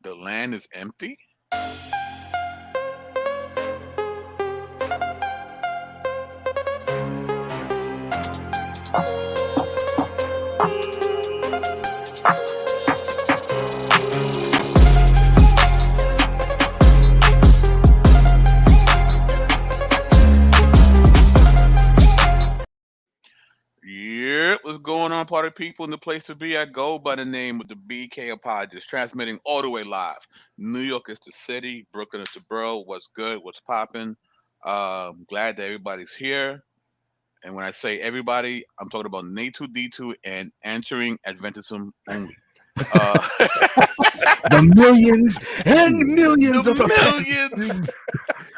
The land is empty? Yeah, what's going on, party people? In the place to be, I go by the name of the BK Apologist, transmitting all the way live. New York is the city, Brooklyn is the borough. What's good? What's popping? Glad that everybody's here. And when I say everybody, I'm talking about N2D2 and entering Adventism only. The millions and millions The of millions.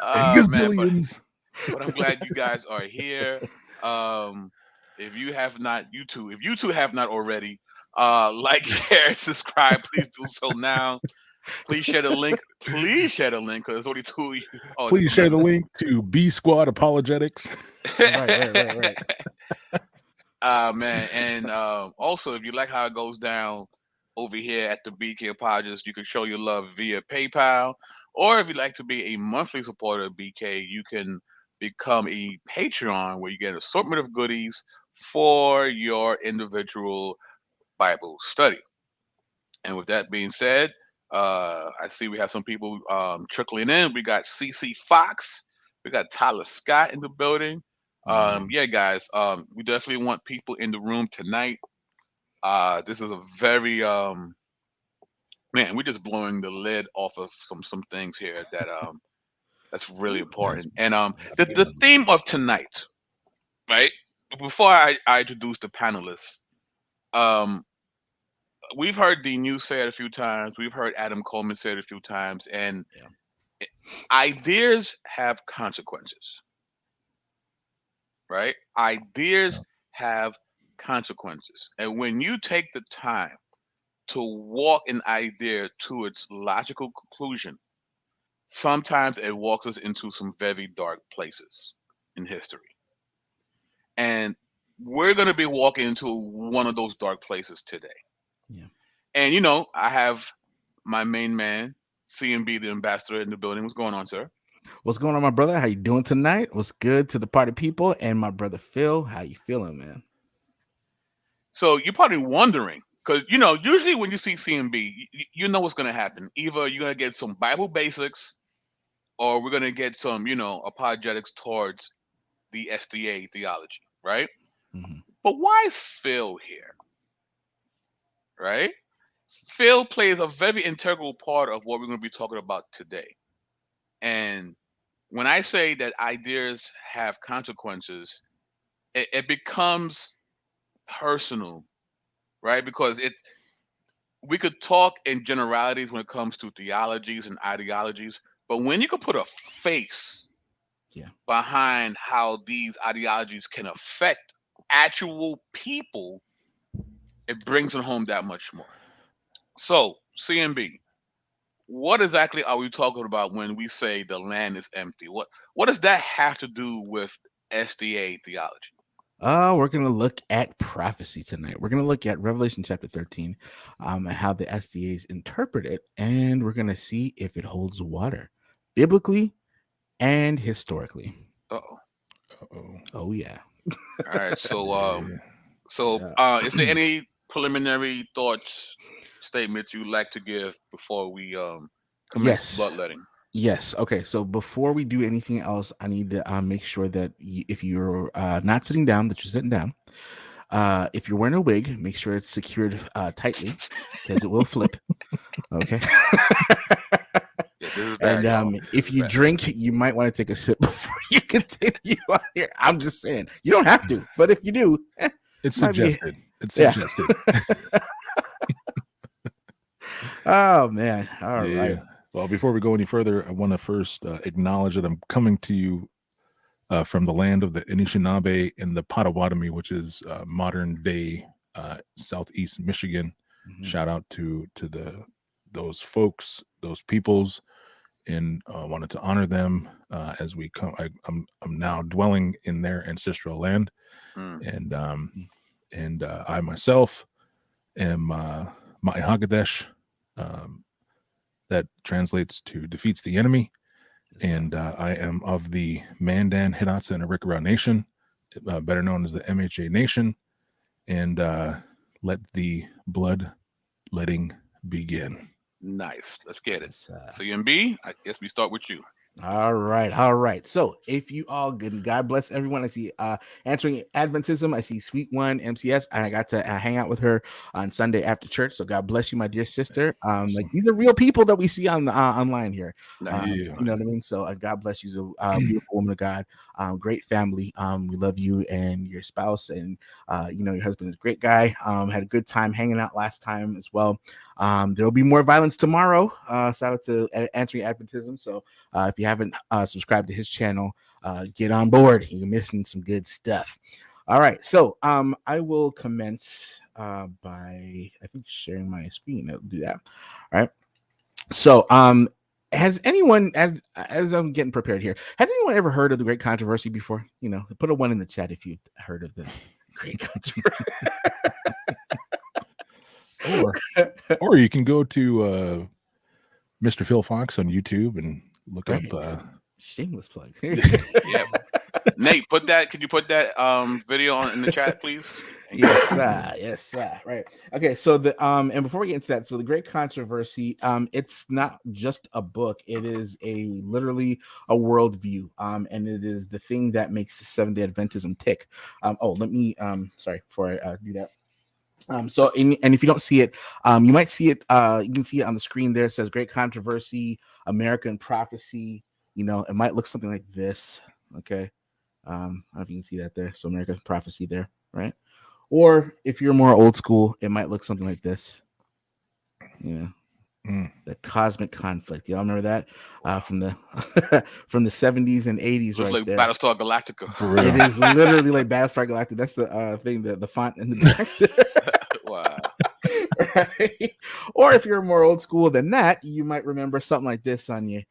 Man, gazillions. but I'm glad you guys are here. If you have not, if you two have not already, like, share, subscribe, please do so now. Please share the link. Please share the link because there's only two of you. Oh, please share the link to B Squad Apologetics. Right. Man, and also if you like how it goes down over here at the BK Apologist, you can show your love via PayPal, or if you'd like to be a monthly supporter of BK, you can become a Patreon where you get an assortment of goodies for your individual Bible study. And with that being said, I see we have some people trickling in. We got CC Fox, we got Tyler Scott in the building. Yeah, guys, we definitely want people in the room tonight. This is a very man, we're just blowing the lid off of some things here that that's really important. And the theme of tonight, right? Before I introduce the panelists, we've heard D News say it a few times. We've heard Adam Coleman say it a few times, and ideas have consequences, right? Ideas have consequences, and when you take the time to walk an idea to its logical conclusion, sometimes it walks us into some very dark places in history. And we're going to be walking into one of those dark places today. Yeah. And, I have my main man, CMB, the ambassador, in the building. What's going on, sir? What's going on, my brother? How you doing tonight? What's good to the party people? And my brother Phil, how you feeling, man? So you're probably wondering, because, usually when you see CMB, you know what's going to happen. Either you're going to get some Bible basics, or we're going to get some, apologetics towards the SDA theology, right? Mm-hmm. But why is Phil here? Right? Phil plays a very integral part of what we're going to be talking about today. And when I say that ideas have consequences, it becomes personal, right? Because we could talk in generalities when it comes to theologies and ideologies, but when you could put a face behind how these ideologies can affect actual people, it brings it home that much more. So, CMB, what exactly are we talking about when we say the land is empty? What does that have to do with SDA theology? We're going to look at prophecy tonight. We're going to look at Revelation chapter 13, and how the SDAs interpret it, and we're going to see if it holds water, biblically and historically. Oh yeah. All right. So, is there any preliminary thoughts, statements you'd like to give before we commence bloodletting? Yes. Okay. So before we do anything else, I need to make sure that if you're not sitting down, that you're sitting down. If you're wearing a wig, make sure it's secured tightly, because it will flip. Okay. And if you drink, you might want to take a sip before you continue on here. I'm just saying, you don't have to, but if you do, it's suggested. It's suggested. Oh man! All right. Well, before we go any further, I want to first acknowledge that I'm coming to you from the land of the Anishinaabe and the Potawatomi, which is modern day Southeast Michigan. Mm-hmm. Shout out to those folks, those peoples, and wanted to honor them as we come. I'm now dwelling in their ancestral land, and I myself am Ma'i Hagadesh. that translates to defeats the enemy. And I am of the Mandan, Hidatsa, and Arikara Nation, better known as the MHA Nation. And let the blood letting begin. Nice. Let's get it. Yes, CMB, I guess we start with you. All right. So if you all good, God bless everyone. I see Answering Adventism. I see Sweet One MCS, and I got to hang out with her on Sunday after church. So God bless you, my dear sister. Awesome. Like, these are real people that we see on online here. Nice. You know what I mean? So God bless you, a beautiful woman of God. Great family. We love you and your spouse, and your husband is a great guy. Had a good time hanging out last time as well. There will be more violence tomorrow. Shout out to Answering Adventism. So if you haven't subscribed to his channel, get on board. You're missing some good stuff. All right. So I will commence by, I think, sharing my screen. I'll do that. All right. So has anyone, as I'm getting prepared here, has anyone ever heard of the Great Controversy before? Put a 1 in the chat if you've heard of the Great Controversy. or you can go to Mr. Phil Fox on YouTube and look up shameless plug. Yeah. Nate, could you put that video in the chat, please? Yes, right. Okay, so and before we get into that, so the Great Controversy, it's not just a book, it is literally a worldview, and it is the thing that makes the Seventh-day Adventism tick. Let me sorry, before I do that. So if you don't see it, you might see it. You can see it on the screen there. It says Great Controversy, American Prophecy. It might look something like this. Okay. I don't know if you can see that there. So American Prophecy there, right? Or if you're more old school, it might look something like this. The Cosmic Conflict. Y'all remember that from the from the 70s and 80s? Looks like there. Battlestar Galactica. For real. It is literally like Battlestar Galactica. That's the thing, the font in the back. Wow. Right? Or if you're more old school than that, you might remember something like this on your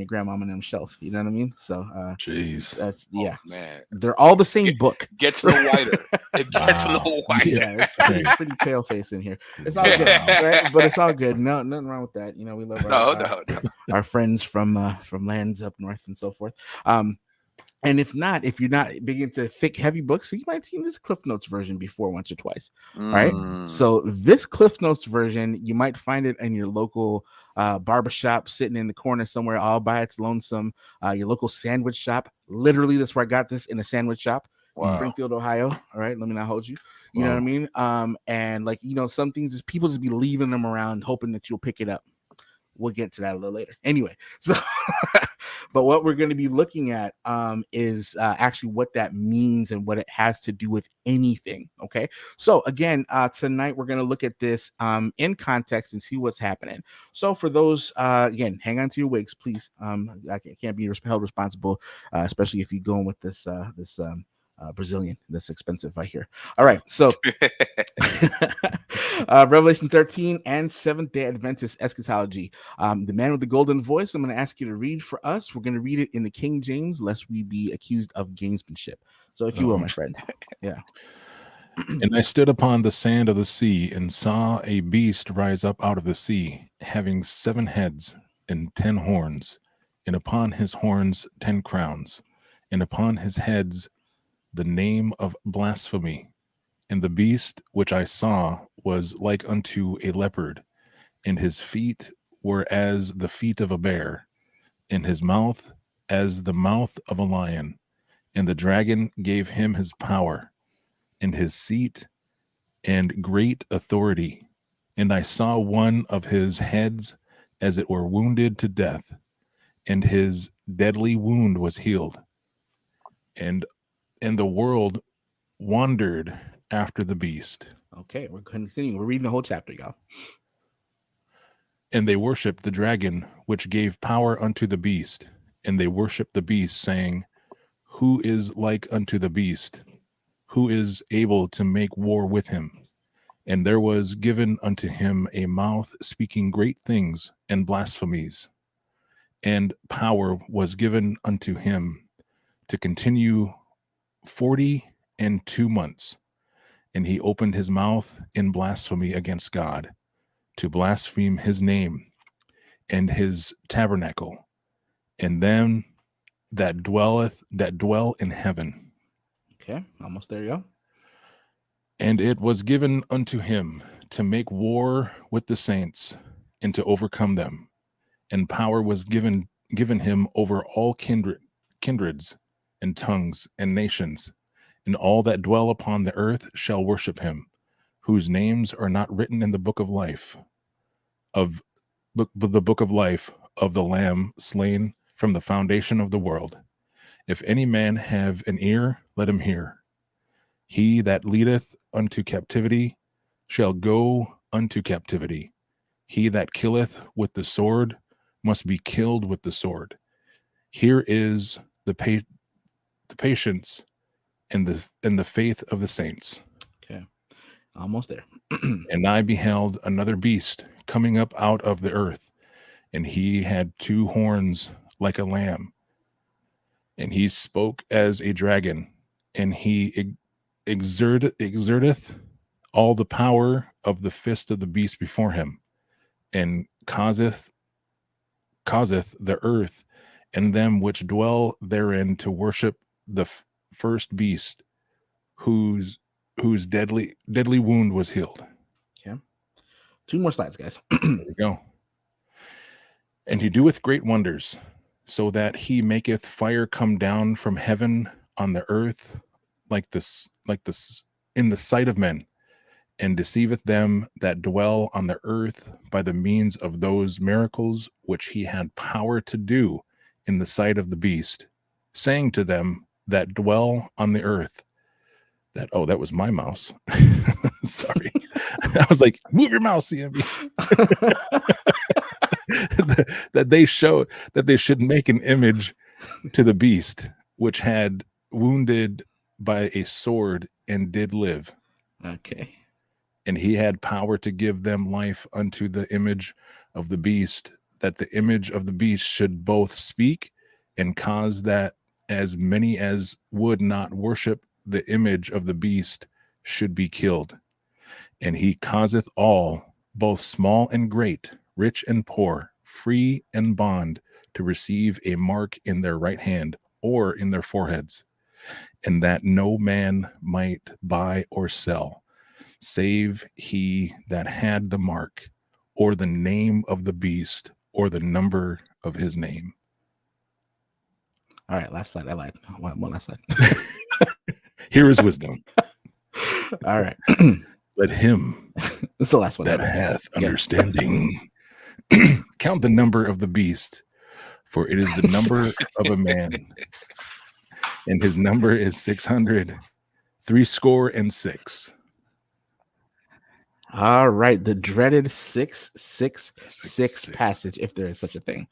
grandmama and them shelf. You know what I mean? So jeez, that's man. They're all the same book. Gets a little whiter. It gets a little whiter. Yeah, it's pretty pale face in here. It's all good, right? But it's all good. No, nothing wrong with that. We love our friends from lands up north and so forth. And if you're not big into thick, heavy books, so you might have seen this Cliff Notes version before once or twice, right? So this Cliff Notes version, you might find it in your local barbershop, sitting in the corner somewhere all by its lonesome, your local sandwich shop. Literally, that's where I got this, in a sandwich shop in Springfield, Ohio. All right, let me not hold you. You know what I mean? And some things, just people just be leaving them around, hoping that you'll pick it up. We'll get to that a little later. Anyway, so but what we're going to be looking at is actually what that means and what it has to do with anything. Okay, so again, tonight we're going to look at this in context and see what's happening. So for those, again, hang on to your wigs, please. I can't be held responsible, especially if you're going with this Brazilian that's expensive, I hear. All right, so Revelation 13 and Seventh-day Adventist eschatology. The man with the golden voice, I'm going to ask you to read for us. We're going to read it in the King James, lest we be accused of gamesmanship. So if you will, my friend. Yeah. And I stood upon the sand of the sea and saw a beast rise up out of the sea, having 7 heads and 10 horns, and upon his horns 10 crowns, and upon his heads the name of blasphemy. And the beast which I saw was like unto a leopard, and his feet were as the feet of a bear, and his mouth as the mouth of a lion. And the dragon gave him his power, and his seat, and great authority. And I saw one of his heads as it were wounded to death, and his deadly wound was healed. And the world wandered after the beast. Okay, we're continuing. We're reading the whole chapter, y'all. And they worshiped the dragon, which gave power unto the beast. And they worshiped the beast, saying, Who is like unto the beast? Who is able to make war with him? And there was given unto him a mouth speaking great things and blasphemies. And power was given unto him to continue 42 months. And he opened his mouth in blasphemy against God, to blaspheme his name, and his tabernacle, and them that dwell in heaven. Okay, almost there you go. And it was given unto him to make war with the saints and to overcome them. And power was given him over all kindreds and tongues and nations. And all that dwell upon the earth shall worship him, whose names are not written in the book of life, of the book of life of the Lamb slain from the foundation of the world. If any man have an ear, let him hear. He that leadeth unto captivity shall go unto captivity. He that killeth with the sword must be killed with the sword. Here is the patience and the faith of the saints. Okay, almost there. And I beheld another beast coming up out of the earth, and he had 2 horns like a lamb, and he spoke as a dragon, and he exerteth all the power of the fist of the beast before him, and causeth the earth and them which dwell therein to worship the first beast, whose deadly wound was healed. Okay, 2 more slides, guys. There we go. And he doeth great wonders, so that he maketh fire come down from heaven on the earth, like this in the sight of men, and deceiveth them that dwell on the earth by the means of those miracles which he had power to do in the sight of the beast, saying to them that dwell on the earth, that was my mouse. Sorry. I was like, move your mouse, CMB. that they should make an image to the beast, which had wounded by a sword and did live. Okay. And he had power to give them life unto the image of the beast, that the image of the beast should both speak and cause that as many as would not worship the image of the beast should be killed. And he causeth all, both small and great, rich and poor, free and bond, to receive a mark in their right hand or in their foreheads, and that no man might buy or sell, save he that had the mark, or the name of the beast, or the number of his name. All right, last slide. I lied. One last slide. Here is wisdom. All right. Let him This is the last one that hath understanding count the number of the beast, for it is the number of a man, and his number is 666. All right, the dreaded 666 passage, if there is such a thing.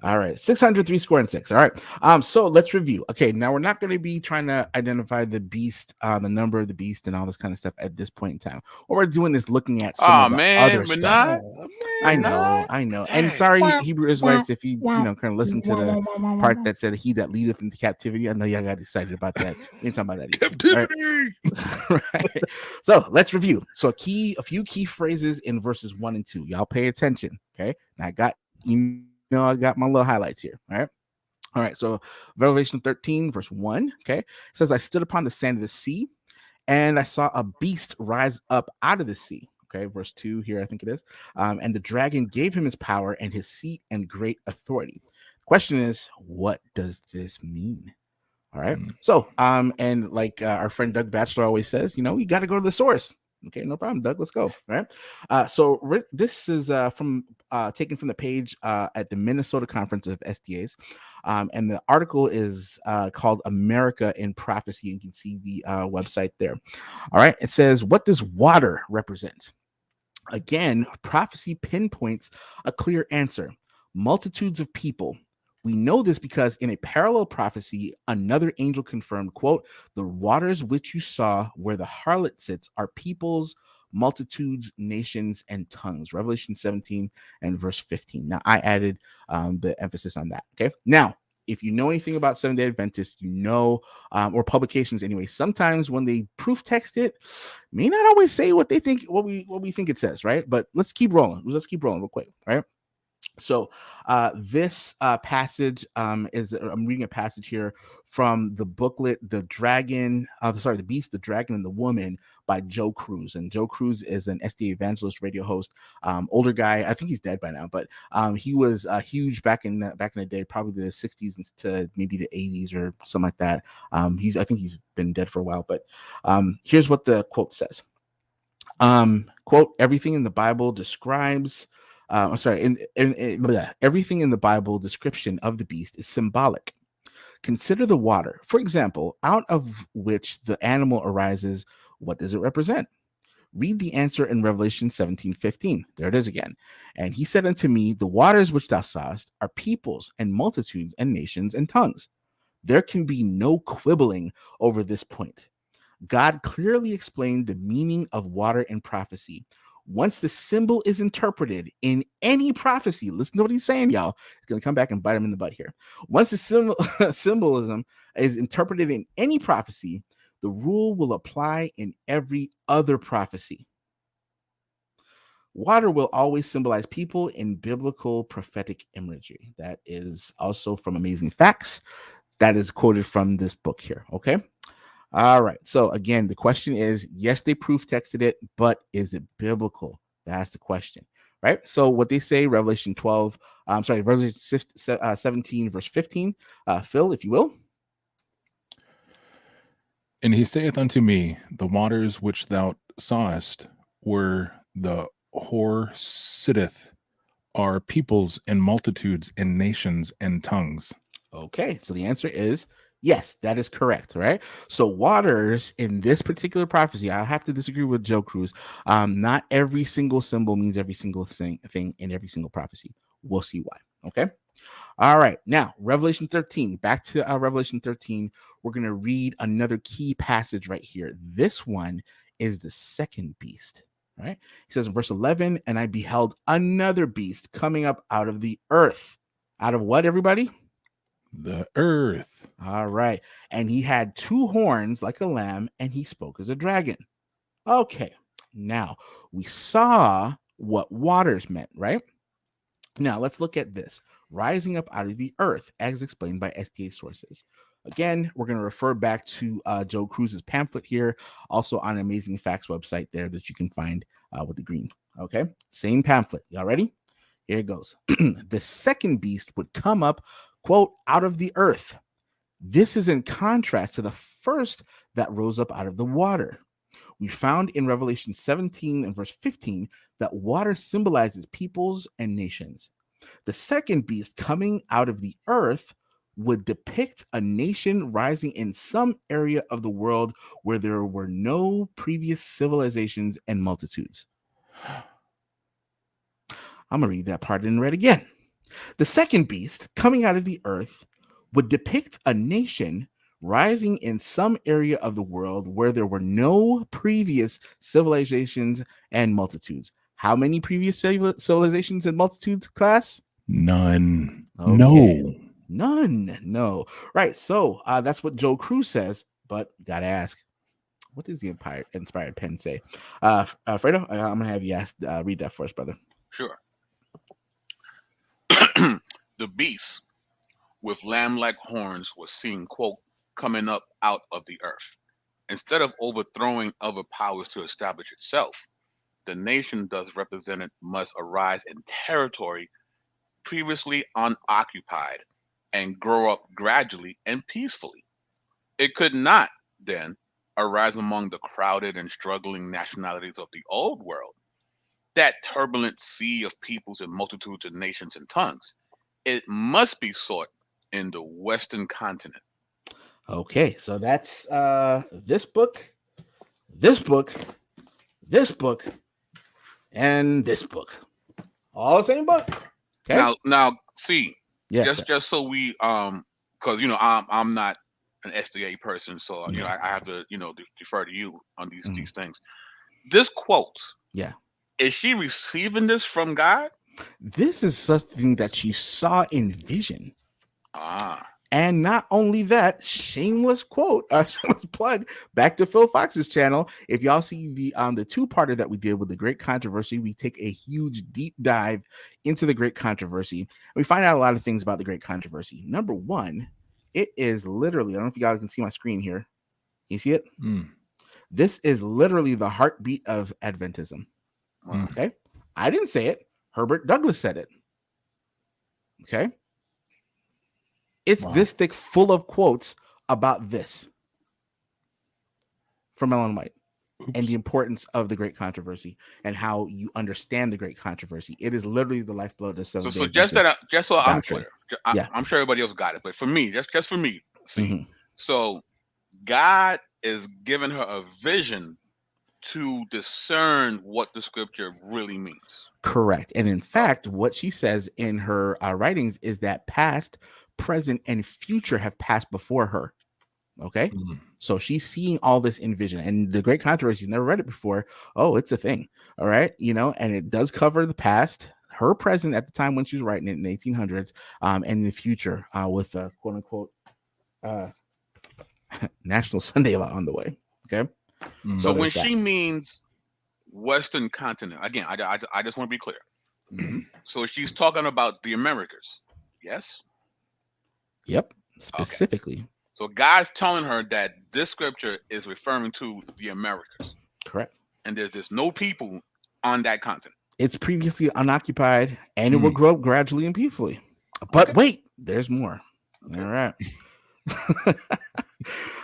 All right, 666. All right. So let's review. Okay, now we're not going to be trying to identify the beast, the number of the beast, and all this kind of stuff at this point in time. What we're doing is looking at some of the other stuff. I know. Dang. And sorry, Hebrew Israelites, if you kind of listen to the part that said "He that leadeth into captivity." I know y'all got excited about that. We ain't talking about that. Captivity. Right. So let's review. So a few key phrases in verses 1 and 2. Y'all pay attention. Okay. And I got I got my little highlights here. All right. So Revelation 13, verse 1. Okay. It says, I stood upon the sand of the sea, and I saw a beast rise up out of the sea. Okay. Verse 2 here, I think it is. And the dragon gave him his power and his seat and great authority. The question is, what does this mean? All right. So, and like our friend Doug Batchelor always says, you got to go to the source. Okay, no problem, Doug. Let's go. All right. So this is taken from the page at the Minnesota Conference of SDAs. And the article is called America in Prophecy. You can see the website there. All right. It says, what does water represent? Again, prophecy pinpoints a clear answer. Multitudes of people. We know this because in a parallel prophecy, another angel confirmed, quote, the waters which you saw where the harlot sits are peoples, multitudes, nations, and tongues. Revelation 17 and verse 15. Now, I added the emphasis on that. Okay. Now, if you know anything about Seventh-day Adventist, or publications anyway, sometimes when they proof text it, may not always say what they think, what we think it says, right? But let's keep rolling. Real quick, right? So this passage is, I'm reading a passage here from the booklet, The Beast, the Dragon, and the Woman by Joe Cruz. And Joe Cruz is an SDA evangelist radio host, older guy. I think he's dead by now, but he was huge back in the day, probably the 60s to maybe the 80s or something like that. I think he's been dead for a while, but here's what the quote says. Quote, everything in the Bible describes everything in the Bible description of the beast is symbolic. Consider the water, for example, out of which the animal arises. What does it represent? Read the answer in Revelation 17:15. There it is again. And he said unto me, the waters which thou sawest are peoples and multitudes and nations and tongues. There can be no quibbling over this point. God clearly explained the meaning of water in prophecy. Once the symbol is interpreted in any prophecy, listen to what he's saying, y'all. It's going to come back and bite him in the butt here. Once the symbolism is interpreted in any prophecy, the rule will apply in every other prophecy. Water will always symbolize people in biblical prophetic imagery. That is also from Amazing Facts. That is quoted from this book here, okay? All right. So again, the question is, yes, they proof texted it, but is it biblical? That's the question, right? So what they say, Revelation 17, verse 15. Phil, if you will. And he saith unto me, the waters which thou sawest where the whore sitteth are peoples and multitudes and nations and tongues. Okay, so the answer is yes, that is correct, right? So waters in this particular prophecy, I have to disagree with Joe Cruz. Not every single symbol means every single thing in every single prophecy. We'll see why, okay? All right, now Revelation 13, back to Revelation 13. We're going to read another key passage right here. This one is the second beast, right? He says in verse 11, and I beheld another beast coming up out of the earth. Out of what, everybody? The earth. All right. And he had two horns like a lamb, and he spoke as a dragon. Okay. Now we saw what waters meant, right? Now let's look at this. Rising up out of the earth, as explained by SDA sources. Again, we're going to refer back to Joe Cruz's pamphlet here, also on Amazing Facts website there that you can find with the green. Okay. Same pamphlet. Y'all ready? Here it goes. The second beast would come up, quote, out of the earth. This is in contrast to the first that rose up out of the water. We found in Revelation 17 and verse 15 that water symbolizes peoples and nations. The second beast coming out of the earth would depict a nation rising in some area of the world where there were no previous civilizations and multitudes. I'm going to read that part and read again. The second beast coming out of the earth would depict a nation rising in some area of the world where there were no previous civilizations and multitudes. How many previous civilizations and multitudes, class? None. Okay. No. None. No. Right. So that's what Joe Cruz says, but gotta ask, what does the inspired pen say? Fredo, I'm gonna have you read that for us, brother. Sure. The beast with lamb-like horns was seen, quote, coming up out of the earth. Instead of overthrowing other powers to establish itself, the nation thus represented must arise in territory previously unoccupied and grow up gradually and peacefully. It could not, then, arise among the crowded and struggling nationalities of the old world, that turbulent sea of peoples and multitudes of nations and tongues. It must be sought in the Western continent. Okay, so that's this book, this book, this book, and this book. All the same book. Okay. Now, see, Yes, just so we because I'm not an SDA person, so I have to defer to you on these things. This quote, yeah, is she receiving this from God? this is something that she saw in vision. Ah, And not only that, shameless quote, shameless plug back to Phil Fox's channel. If y'all see the two-parter that we did with the Great Controversy, we take a huge deep dive into the Great Controversy. We find out a lot of things about the Great Controversy. Number one, it is literally, I don't know if you guys can see my screen here. You see it? This is literally the heartbeat of Adventism. Okay. I didn't say it. Herbert Douglas said it. Okay. It's this thick, full of quotes about this from Ellen White and the importance of the Great Controversy and how you understand the Great Controversy. It is literally the lifeblood of the Seventh-day Adventist just so I'm doctrine. clear, I'm sure everybody else got it, but for me, just for me, see, so God is giving her a vision to discern what the scripture really means. Correct. And in fact, what she says in her writings is that past, present, and future have passed before her. Okay. So she's seeing all this in vision, and the Great Controversy, never read it before. Oh, it's a thing. All right. You know, and it does cover the past, her present at the time when she was writing it in the 1800s, and the future with quote unquote National Sunday Law on the way. Okay. So when she means Western continent, again, I just want to be clear. So she's talking about the Americas. Yes. Yep. Specifically. Okay. So God's telling her that this scripture is referring to the Americas. Correct. And there's no people on that continent. It's previously unoccupied, and it will grow up gradually and peacefully. But wait, there's more. Okay. All right.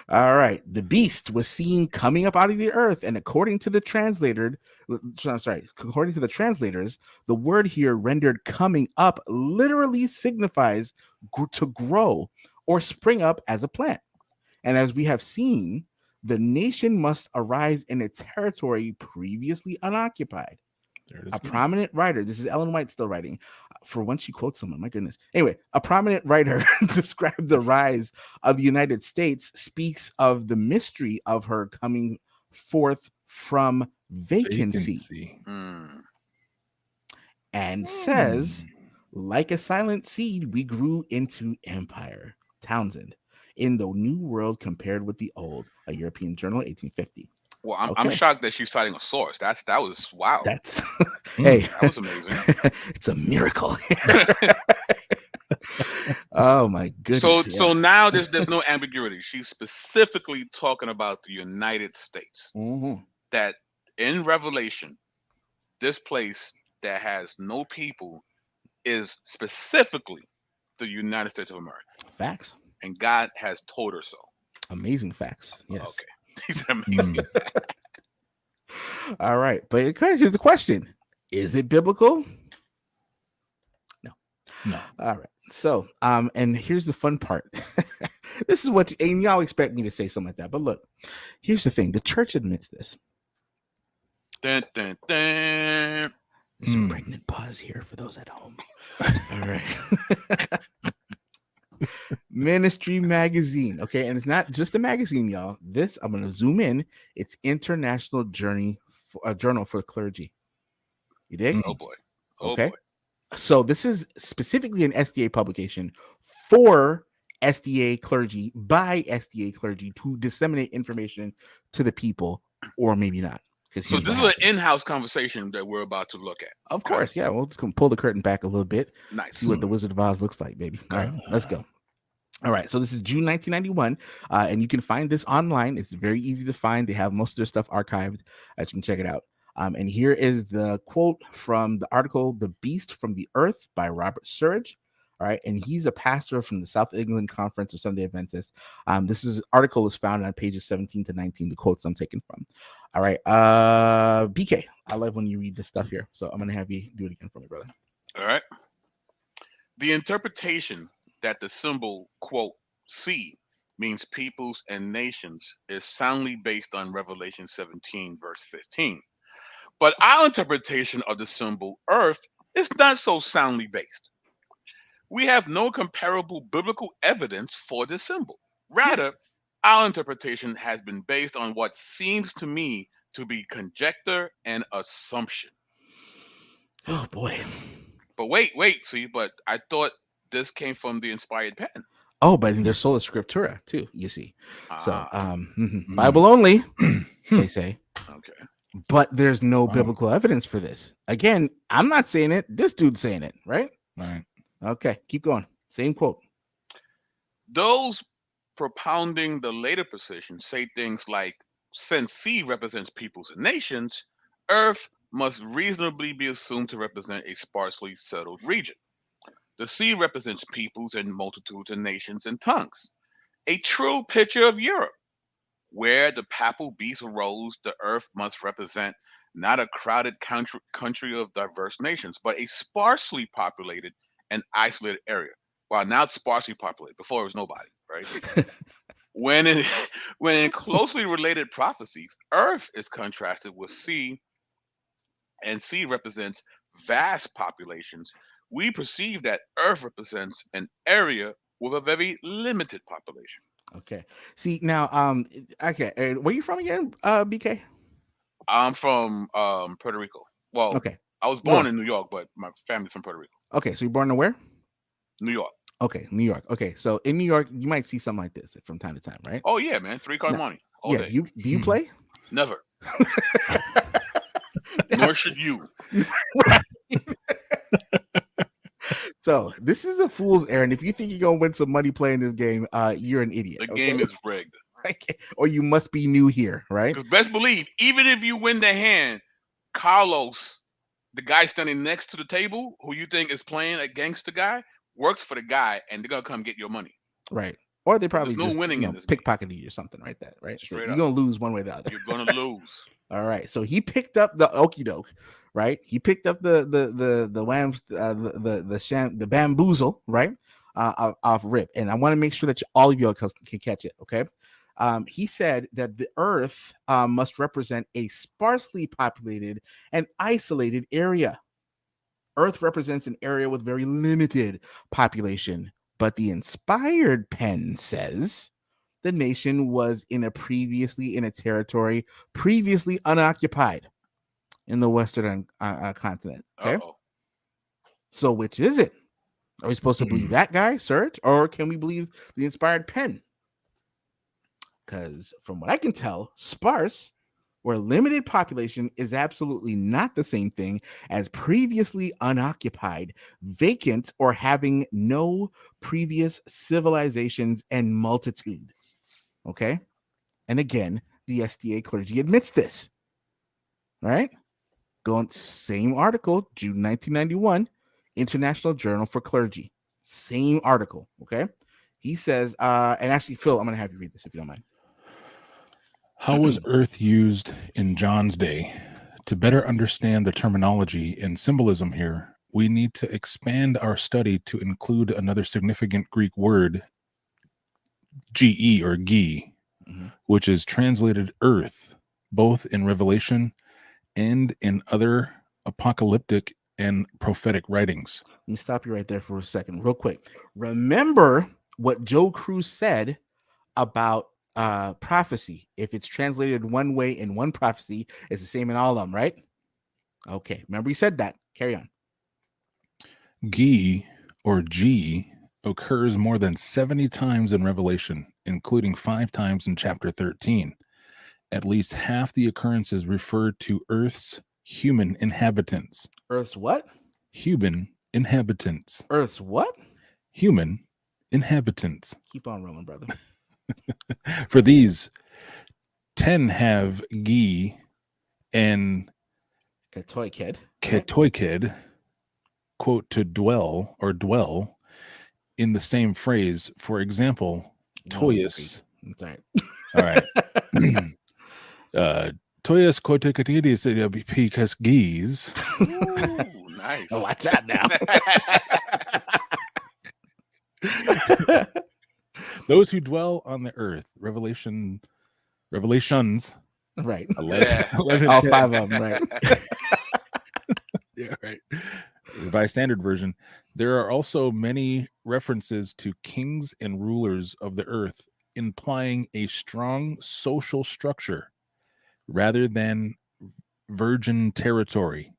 All right. The beast was seen coming up out of the earth, and according to the translators, the word here rendered coming up literally signifies to grow or spring up as a plant. And as we have seen, the nation must arise in a territory previously unoccupied. A prominent writer, this is Ellen White still writing, for when she quotes someone, my goodness. Anyway, a prominent writer described the rise of the United States, speaks of the mystery of her coming forth from vacancy. And says, like a silent seed, we grew into empire. Townsend, in the New World compared with the Old, a European journal, 1850. Well, I'm shocked that she's citing a source. That was wow. That's hey, that was amazing. It's a miracle. Oh my goodness. So now there's no ambiguity. She's specifically talking about the United States. That in Revelation, this place that has no people is specifically the United States of America. Facts. And God has told her so. Amazing facts. Yes. Okay. These are amazing. All right. But here's the question. Is it biblical? No. All right. So, and here's the fun part. This is what, and y'all expect me to say something like that. But look, here's the thing. The church admits this. Dun, dun, dun. There's a pregnant pause here for those at home. All right. Ministry Magazine. Okay. And it's not just a magazine, y'all. This, I'm going to zoom in. It's International Journal for Clergy. You dig? Oh boy. Okay. Boy. So this is specifically an SDA publication for SDA clergy by SDA clergy to disseminate information to the people, or maybe not. So this is an in-house conversation that we're about to look at. Of course, yeah. We'll just pull the curtain back a little bit. Nice. See what the Wizard of Oz looks like, baby. All right, let's go. All right, so this is June 1991, and you can find this online. It's very easy to find. They have most of their stuff archived. You can check it out. And here is the quote from the article, "The Beast from the Earth" by Robert Surridge. All right, and he's a pastor from the South England Conference of Seventh-day Adventists. This article is found on pages 17 to 19, the quotes I'm taking from. All right, BK, I love when you read this stuff here, so I'm going to have you do it again for me, brother. All right. The interpretation that the symbol, quote, "sea" means peoples and nations is soundly based on Revelation 17, verse 15. But our interpretation of the symbol earth is not so soundly based. We have no comparable biblical evidence for this symbol. Rather, our interpretation has been based on what seems to me to be conjecture and assumption. Oh boy. But wait, see, but I thought this came from the inspired pen. Oh, but there's sola scriptura too, you see. So Ah, Bible only, they say. okay. But there's no Wow. biblical evidence for this. Again, I'm not saying it. This dude's saying it, right? Right. Okay, keep going. Same quote. Those propounding the later position say things like, since sea represents peoples and nations, Earth must reasonably be assumed to represent a sparsely settled region. The sea represents peoples and multitudes and nations and tongues. A true picture of Europe. Where the papal beast arose, the earth must represent not a crowded country of diverse nations, but a sparsely populated and isolated area. Well, now it's sparsely populated. Before it was nobody, right? When in, when in closely related prophecies, earth is contrasted with sea, and sea represents vast populations. We perceive that earth represents an area with a very limited population. Okay. See now, okay. Where you from again, BK? I'm from Puerto Rico. Well, Okay. I was born Where? in New York, but my family's from Puerto Rico. Okay, so you're born in where? New York. Okay, New York. Okay, so in New York, you might see something like this from time to time, right? Oh yeah, man. 3 card No, money all yeah. day. Do you play? Never. Nor should you. So this is a fool's errand. If you think you're gonna win some money playing this game, you're an idiot. The Okay? game is rigged. Or you must be new here, right? Because best believe, even if you win the hand, Carlos, the guy standing next to the table, who you think is playing against the guy, works for the guy, and they're gonna come get your money. Right. Or they So probably there's no just winning in this game. pickpocketed you or something like that, right? So Straight you're up. gonna lose one way or the other. You're gonna lose. All right. So he picked up the okie doke, right? He picked up the whams, the bamboozle, right? Off rip. And I want to make sure that all of you can catch it. Okay. He said that the earth must represent a sparsely populated and isolated area. Earth represents an area with very limited population, but the inspired pen says the nation was in a territory previously unoccupied in the Western continent. Okay. Uh-oh. So which is it? Are we supposed to believe that guy, Serge, or can we believe the inspired pen? Because from what I can tell, sparse or limited population is absolutely not the same thing as previously unoccupied, vacant, or having no previous civilizations and multitude. Okay. And again, the SDA clergy admits this. All right. Going same article, June 1991, International Journal for Clergy. Same article. Okay. He says, and actually, Phil, I'm going to have you read this if you don't mind. How was earth used in John's day? To better understand the terminology and symbolism here, we need to expand our study to include another significant Greek word, ge or gi, which is translated earth, both in Revelation and in other apocalyptic and prophetic writings. Let me stop you right there for a second, real quick. Remember what Joe Cruz said about prophecy. If it's translated one way in one prophecy, it's the same in all of them, right? Okay. Remember he said that. Carry on. Gi or G occurs more than 70 times in Revelation, including 5 times in chapter 13. At least half the occurrences refer to Earth's human inhabitants. Earth's what? Human inhabitants. Earth's what? Human inhabitants. Keep on rolling, brother. For these, 10 have Gi and Ketoiked, quote, to dwell or dwell in the same phrase. For example, Toyas. That's All right. Toyas kotekatidis because geese. Ooh, nice. Oh, watch out now. Those who dwell on the earth. Revelations. Right. 11, all 5 of them, right? Yeah, right. Revised Standard Version. There are also many references to kings and rulers of the earth, implying a strong social structure rather than virgin territory.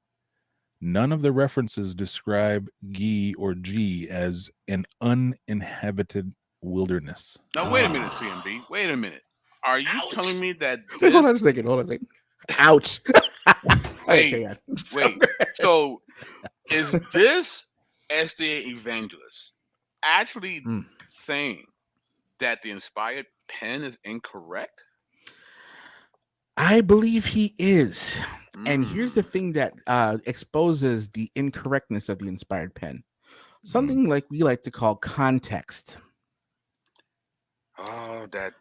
None of the references describe Gi or G as an uninhabited wilderness. Now, wait a minute, CMB. Wait a minute. Are you Ouch. telling me that Wait, hold on a this? second. Hold on a second. Ouch. Okay, Wait, yeah. wait. So, is this SDA evangelist actually Mm. saying that the inspired pen is incorrect? I believe he is. And here's the Mm. thing that exposes the incorrectness of the inspired pen. Something Mm. like we like to call context. Oh, that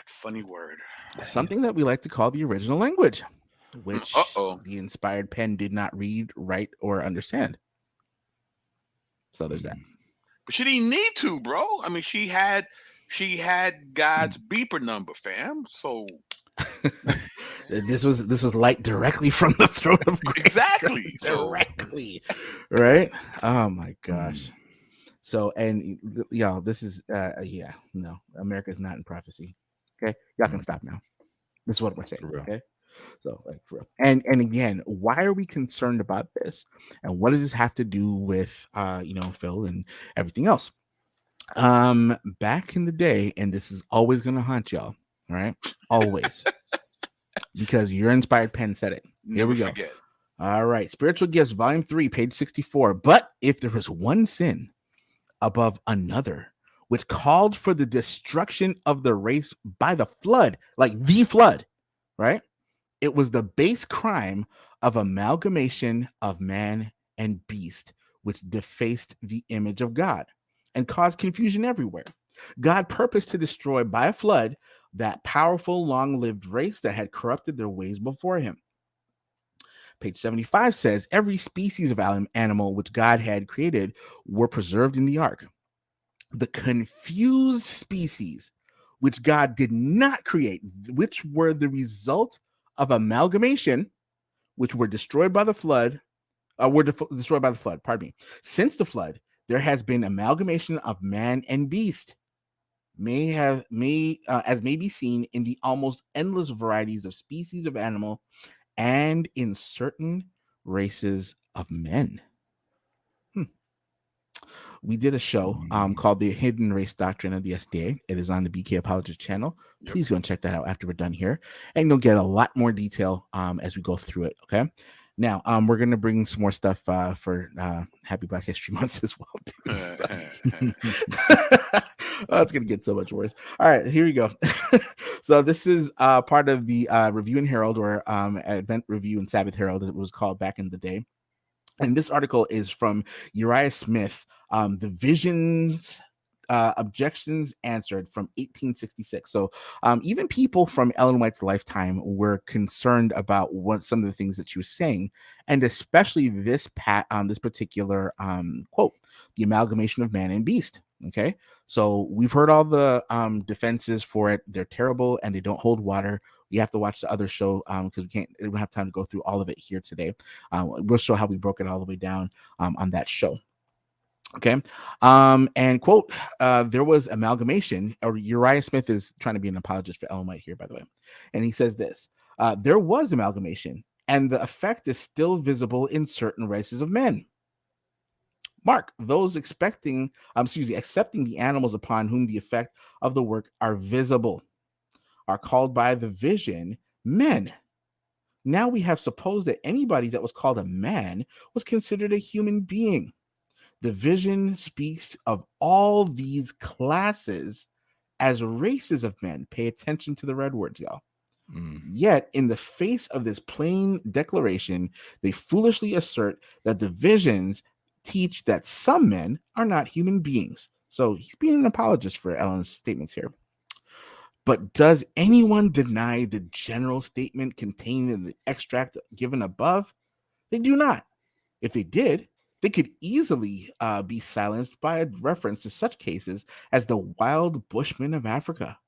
funny word. Something that we like to call the original language, which Uh-oh. the inspired pen did not read, write, or understand. So there's that. But she didn't need to, bro. I mean, she had God's beeper number, fam. So This was light directly from the throne of grace. exactly. So Directly. Right? Oh my gosh. Mm. So, and y'all, this is yeah, no, America's not in prophecy. Okay, y'all can stop now. This is what we're saying. For real. Okay, so like for real. And again, why are we concerned about this? And what does this have to do with Phil and everything else? Back in the day, and this is always gonna haunt y'all, all right? Always. Because your inspired pen said it. Here never we go. forget. All right, Spiritual Gifts, Volume 3, page 64. But if there was one sin above another, which called for the destruction of the race by the flood, like the flood, right? It was the base crime of amalgamation of man and beast, which defaced the image of God and caused confusion everywhere. God purposed to destroy by a flood that powerful, long-lived race that had corrupted their ways before him. Page 75 says, every species of animal which God had created were preserved in the ark. The confused species which God did not create, which were the result of amalgamation, which were destroyed by the flood, destroyed by the flood, pardon me. Since the flood, there has been amalgamation of man and beast, as may be seen in the almost endless varieties of species of animal and in certain races of men. We did a show called The Hidden Race Doctrine of the SDA. It is on the BK Apologist channel. Yep. Please go and check that out after we're done here. And you'll get a lot more detail as we go through it, okay? Now, we're going to bring some more stuff for Happy Black History Month as well, too. Oh, it's going to get so much worse. All right, here we go. So this is part of the Review and Herald, or Advent Review and Sabbath Herald, as it was called back in the day. And this article is from Uriah Smith, The Visions, Objections Answered, from 1866. So even people from Ellen White's lifetime were concerned about some of the things that she was saying, and especially this particular quote, the amalgamation of man and beast. Okay, so we've heard all the defenses for it. They're terrible and they don't hold water. You have to watch the other show because we don't have time to go through all of it here today. We'll show how we broke it all the way down on that show. Okay. And quote, there was amalgamation, or Uriah Smith is trying to be an apologist for Ellen White here, by the way. And he says this, there was amalgamation, and the effect is still visible in certain races of men. Mark, those accepting the animals upon whom the effect of the work are visible are called by the vision men. Now we have supposed that anybody that was called a man was considered a human being. The vision speaks of all these classes as races of men. Pay attention to the red words, y'all. Yet, in the face of this plain declaration, they foolishly assert that the visions teach that some men are not human beings. So he's being an apologist for Ellen's statements here. But does anyone deny the general statement contained in the extract given above? They do not. If they did, they could easily be silenced by a reference to such cases as the wild Bushmen of Africa,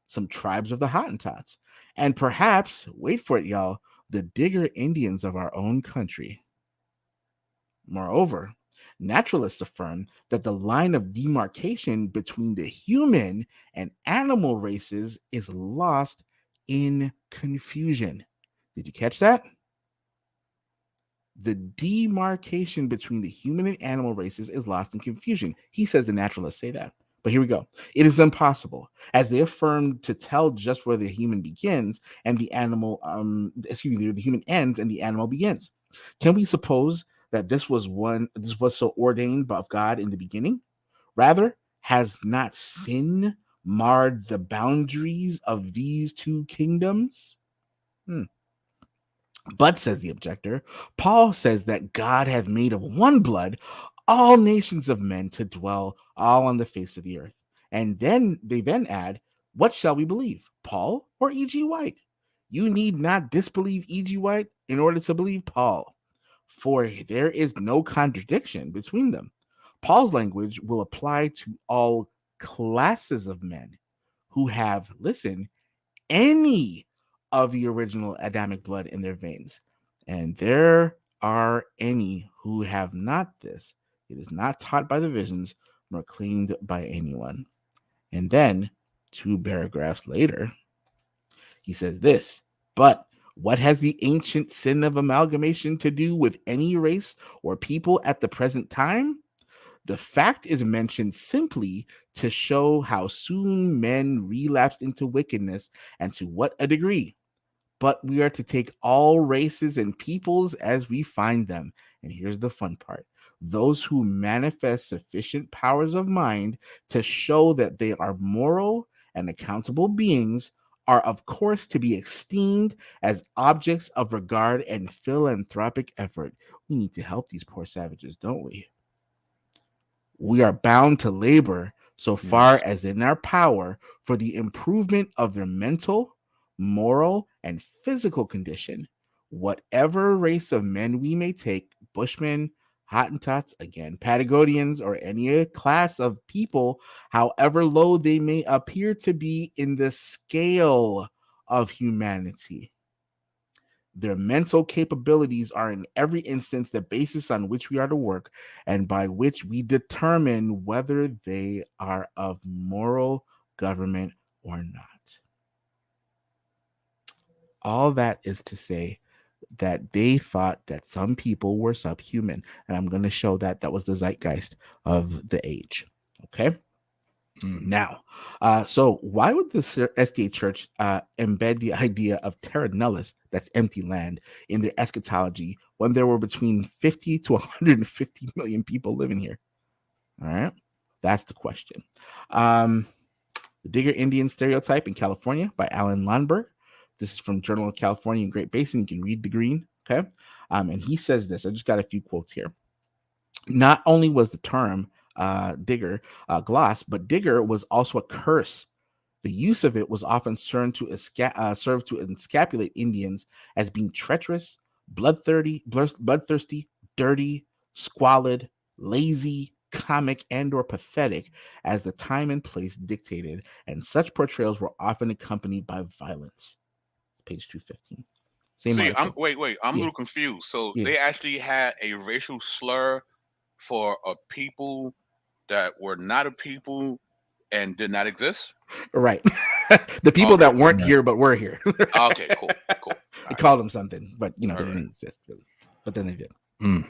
some tribes of the Hottentots, and perhaps, wait for it, y'all, the Digger Indians of our own country. Moreover, naturalists affirm that the line of demarcation between the human and animal races is lost in confusion. Did you catch that? The demarcation between the human and animal races is lost in confusion. He says the naturalists say that. But here we go. It is impossible, as they affirm, to tell just where the human begins and the animal, the human ends and the animal begins. Can we suppose that this was so ordained of God in the beginning? Rather, has not sin marred the boundaries of these two kingdoms? Hmm. But, says the objector, Paul says that God hath made of one blood all nations of men to dwell all on the face of the earth. And then they add, what shall we believe, Paul or E.G. White? You need not disbelieve E.G. White in order to believe Paul, for there is no contradiction between them. Paul's language will apply to all classes of men who have, listen, any of the original Adamic blood in their veins. And there are any who have not this. It is not taught by the visions, nor claimed by anyone. And then, 2 paragraphs later, he says this, but what has the ancient sin of amalgamation to do with any race or people at the present time? The fact is mentioned simply to show how soon men relapsed into wickedness and to what a degree. But we are to take all races and peoples as we find them. And here's the fun part. Those who manifest sufficient powers of mind to show that they are moral and accountable beings are, of course, to be esteemed as objects of regard and philanthropic effort. We need to help these poor savages, don't we? We are bound to labor so far Yes. as in our power for the improvement of their mental, moral, and physical condition. Whatever race of men we may take, Bushmen, Hottentots, again, Patagonians, or any class of people, however low they may appear to be in the scale of humanity. Their mental capabilities are in every instance the basis on which we are to work and by which we determine whether they are of moral government or not. All that is to say that they thought that some people were subhuman. And I'm going to show that that was the zeitgeist of the age. Okay. Now, so why would the SDA Church embed the idea of terra nullius, that's empty land, in their eschatology when there were between 50 to 150 million people living here? All right, that's the question. The Digger Indian Stereotype in California by Alan Landberg. This is from Journal of California and Great Basin. You can read the green, okay? And he says this. I just got a few quotes here. Not only was the term digger gloss, but digger was also a curse. The use of it was often served to encapsulate Indians as being treacherous, bloodthirsty, dirty, squalid, lazy, comic, and or pathetic as the time and place dictated, and such portrayals were often accompanied by violence. Page 215. Same See, article. I'm a Yeah, little confused. So yeah. they actually had a racial slur for a people that were not a people and did not exist. Right. The people Okay, that weren't here but were here. okay, cool. All They right, called them something, but they all right. didn't exist really. But then they did. Mm.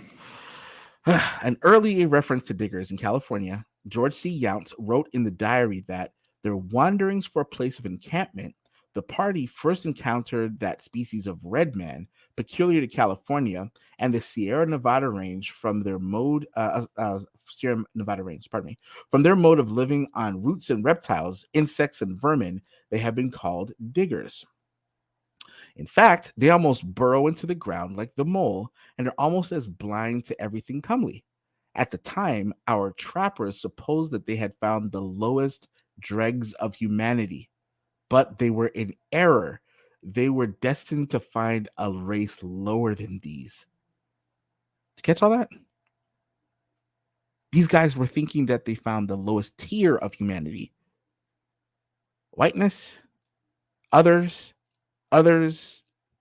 An early reference to diggers in California, George C. Yount wrote in the diary that their wanderings for a place of encampment, the party first encountered that species of red man peculiar to California and the Sierra Nevada range from their mode Sierra Nevada range, pardon me, from their mode of living on roots and reptiles, insects and vermin, they have been called diggers. In fact, they almost burrow into the ground like the mole and are almost as blind to everything comely. At the time, our trappers supposed that they had found the lowest dregs of humanity, but they were in error. They were destined to find a race lower than these. Did you catch all that? These guys were thinking that they found the lowest tier of humanity. Whiteness, others,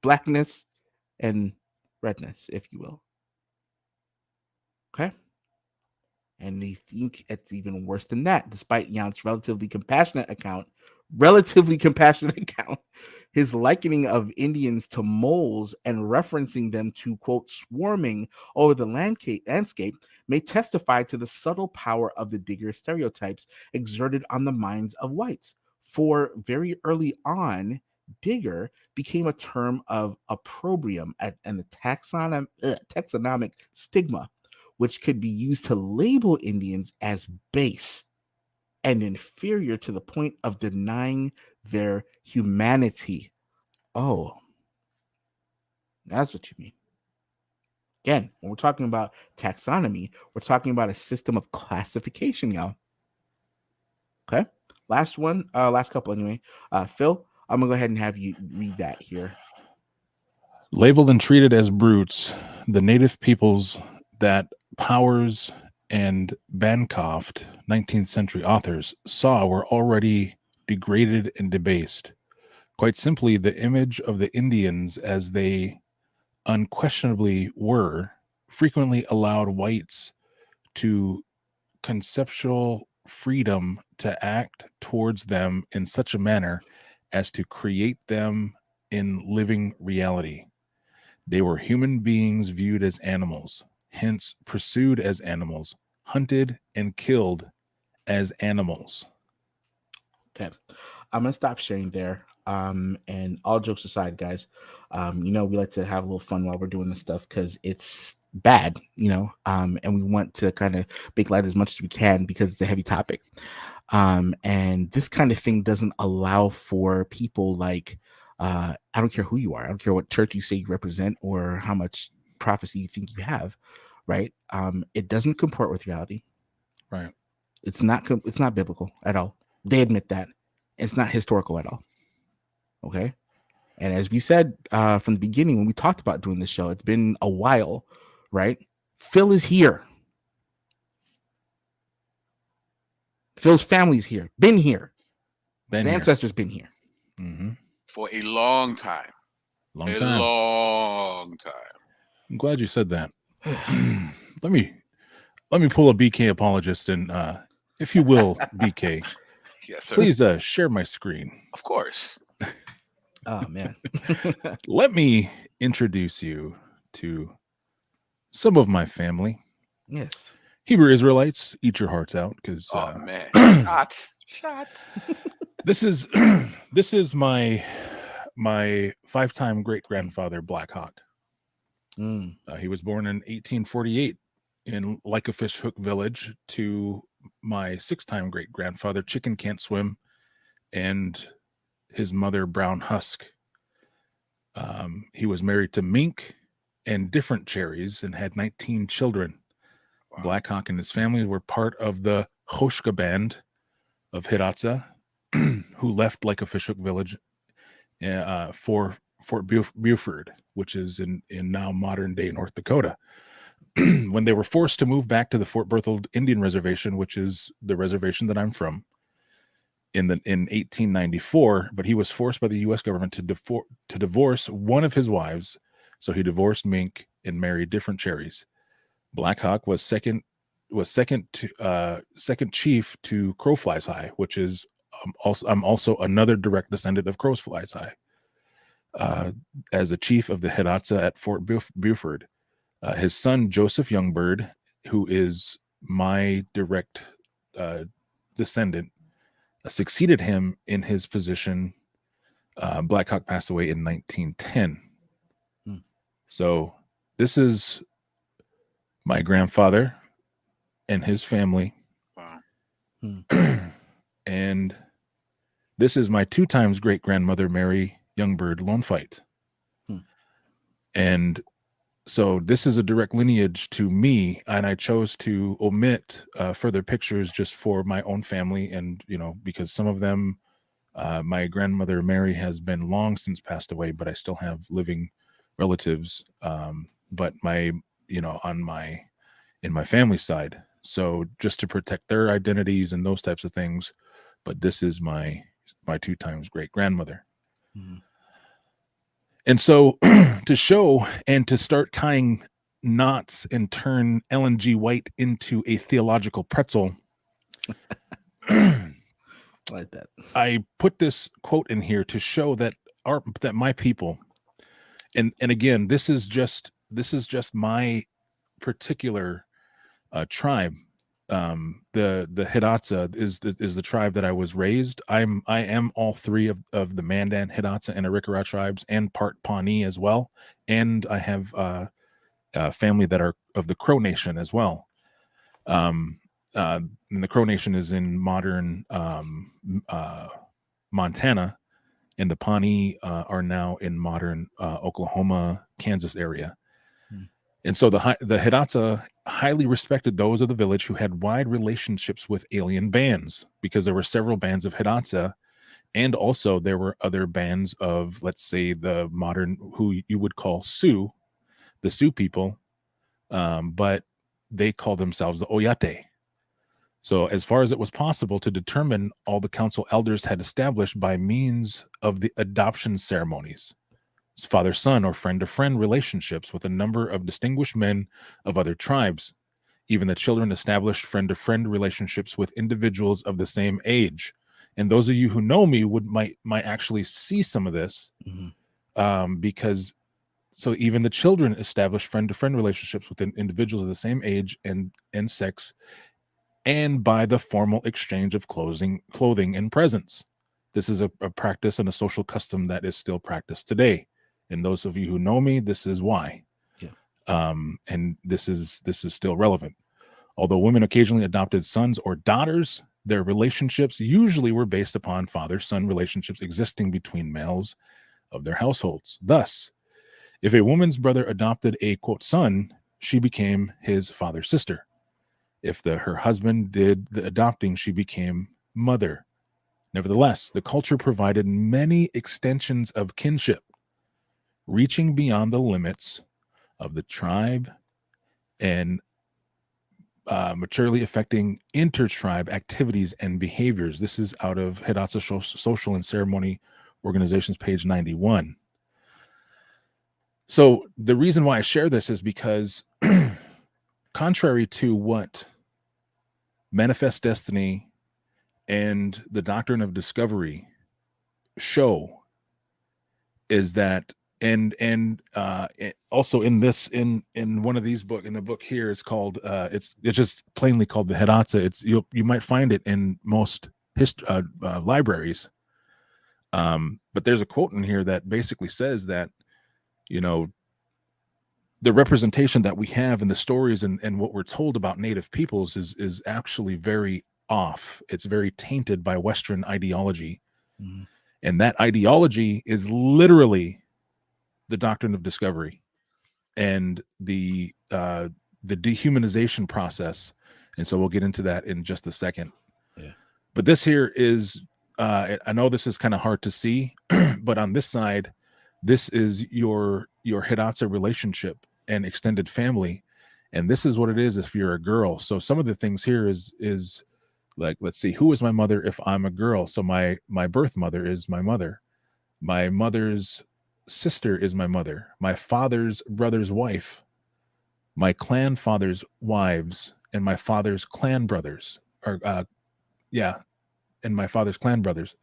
blackness, and redness, if you will. Okay. And they think it's even worse than that, despite Yount's relatively compassionate account relatively compassionate account, his likening of Indians to moles and referencing them to, quote, swarming over the landscape may testify to the subtle power of the digger stereotypes exerted on the minds of whites. For very early on, digger became a term of opprobrium and a taxonomic stigma, which could be used to label Indians as base and inferior to the point of denying their humanity. Oh, that's what you mean. Again, when we're talking about taxonomy, we're talking about a system of classification, y'all. Okay. Last one, last couple anyway. Phil, I'm gonna go ahead and have you read that here. Labeled and treated as brutes, the native peoples that Powers and Bancroft, 19th century authors, saw were already degraded and debased. Quite simply, the image of the Indians, as they unquestionably were, frequently allowed whites to conceptual freedom to act towards them in such a manner as to create them in living reality. They were human beings viewed as animals, hence pursued as animals, hunted and killed as animals. Okay. I'm gonna stop sharing there. And all jokes aside, guys, we like to have a little fun while we're doing this stuff because it's bad, and we want to kind of make light as much as we can because it's a heavy topic. And this kind of thing doesn't allow for people like, I don't care who you are, I don't care what church you say you represent or how much prophecy you think you have, right? It doesn't comport with reality. Right. It's not biblical at all. They admit that. It's not historical at all. Okay. And as we said from the beginning when we talked about doing this show, it's been a while, right? Phil is here. Phil's family's here. Been here. His ancestors been here. Mm-hmm. For a long time. Long time. I'm glad you said that. Let me pull a BK apologist and if you will, BK. Yes, sir. Please share my screen. Of course. Oh man. Let me introduce you to some of my family. Yes. Hebrew Israelites, eat your hearts out because man. Shots. This is my 5-time great grandfather Black Hawk. He was born in 1848 in Like a Fish Hook Village to my 6-time great grandfather Chicken Can't Swim and his mother Brown Husk. He was married to Mink and Different Cherries and had 19 children. Wow. Black Hawk and his family were part of the Hoshka band of Hidatsa, who left Like a Fish Hook Village for Fort Buford, which is in now modern day North Dakota. When they were forced to move back to the Fort Berthold Indian Reservation, which is the reservation that I'm from, in 1894, but he was forced by the U.S. government to divorce one of his wives, so he divorced Mink and married Different Cherries. Black Hawk was second chief to Crow Flies High, which is I'm also another direct descendant of Crow Flies High. As the chief of the Hidatsa at Fort Buford, his son Joseph Youngbird, who is my direct descendant, succeeded him in his position. Black Hawk passed away in 1910. So this is my grandfather and his family. Wow. And this is my 2-times great grandmother, Mary Youngbird Lone Fight. And so this is a direct lineage to me, and I chose to omit further pictures just for my own family, and because some of them, my grandmother Mary has been long since passed away, but I still have living relatives. But in my family side, so just to protect their identities and those types of things. But this is my 2-times great grandmother. And so to show and to start tying knots and turn Ellen G. White into a theological pretzel, I like that. I put this quote in here to show that my people, and again, this is just my particular tribe. The Hidatsa is the tribe that I was raised. I am all three of the Mandan, Hidatsa, and Arikara tribes, and part Pawnee as well. And I have family that are of the Crow Nation as well. And the Crow Nation is in modern Montana, and the Pawnee are now in modern Oklahoma, Kansas area. And so the Hidatsa highly respected those of the village who had wide relationships with alien bands, because there were several bands of Hidatsa, and also there were other bands of, let's say, the modern, who you would call Sioux, the Sioux people, but they call themselves the Oyate. So as far as it was possible to determine, all the council elders had established by means of the adoption ceremonies, father-son or friend-to-friend relationships with a number of distinguished men of other tribes. Even the children established friend-to-friend relationships with individuals of the same age. And those of you who know me might actually see some of this, because so even the children established friend-to-friend relationships with individuals of the same age and sex, and by the formal exchange of clothing and presents. This is a practice and a social custom that is still practiced today. And those of you who know me, this is why. And this is still relevant. Although women occasionally adopted sons or daughters, their relationships usually were based upon father-son relationships existing between males of their households. Thus, if a woman's brother adopted a, quote, son, she became his father's sister. If her husband did the adopting, she became mother. Nevertheless, the culture provided many extensions of kinship, reaching beyond the limits of the tribe and maturely affecting inter-tribe activities and behaviors. This is out of Hidatsa Social and Ceremony Organizations, page 91. So the reason why I share this is because contrary to what Manifest Destiny and the Doctrine of Discovery show, is that and also in one of these in the book here, it's called it's just plainly called the Hidatsa. You might find it in most libraries, but there's a quote in here that basically says that, the representation that we have in the stories and what we're told about Native peoples is actually very off. It's very tainted by Western ideology. And that ideology is literally the Doctrine of Discovery and the dehumanization process. And so we'll get into that in just a second. But this here is, I know this is kind of hard to see, but on this side, this is your Hidatsa relationship and extended family. And this is what it is if you're a girl. So some of the things here is like, let's see, who is my mother if I'm a girl? So my birth mother is my mother. My mother's sister is my mother. My father's brother's wife. My clan father's wives and my father's clan brothers and my father's clan brothers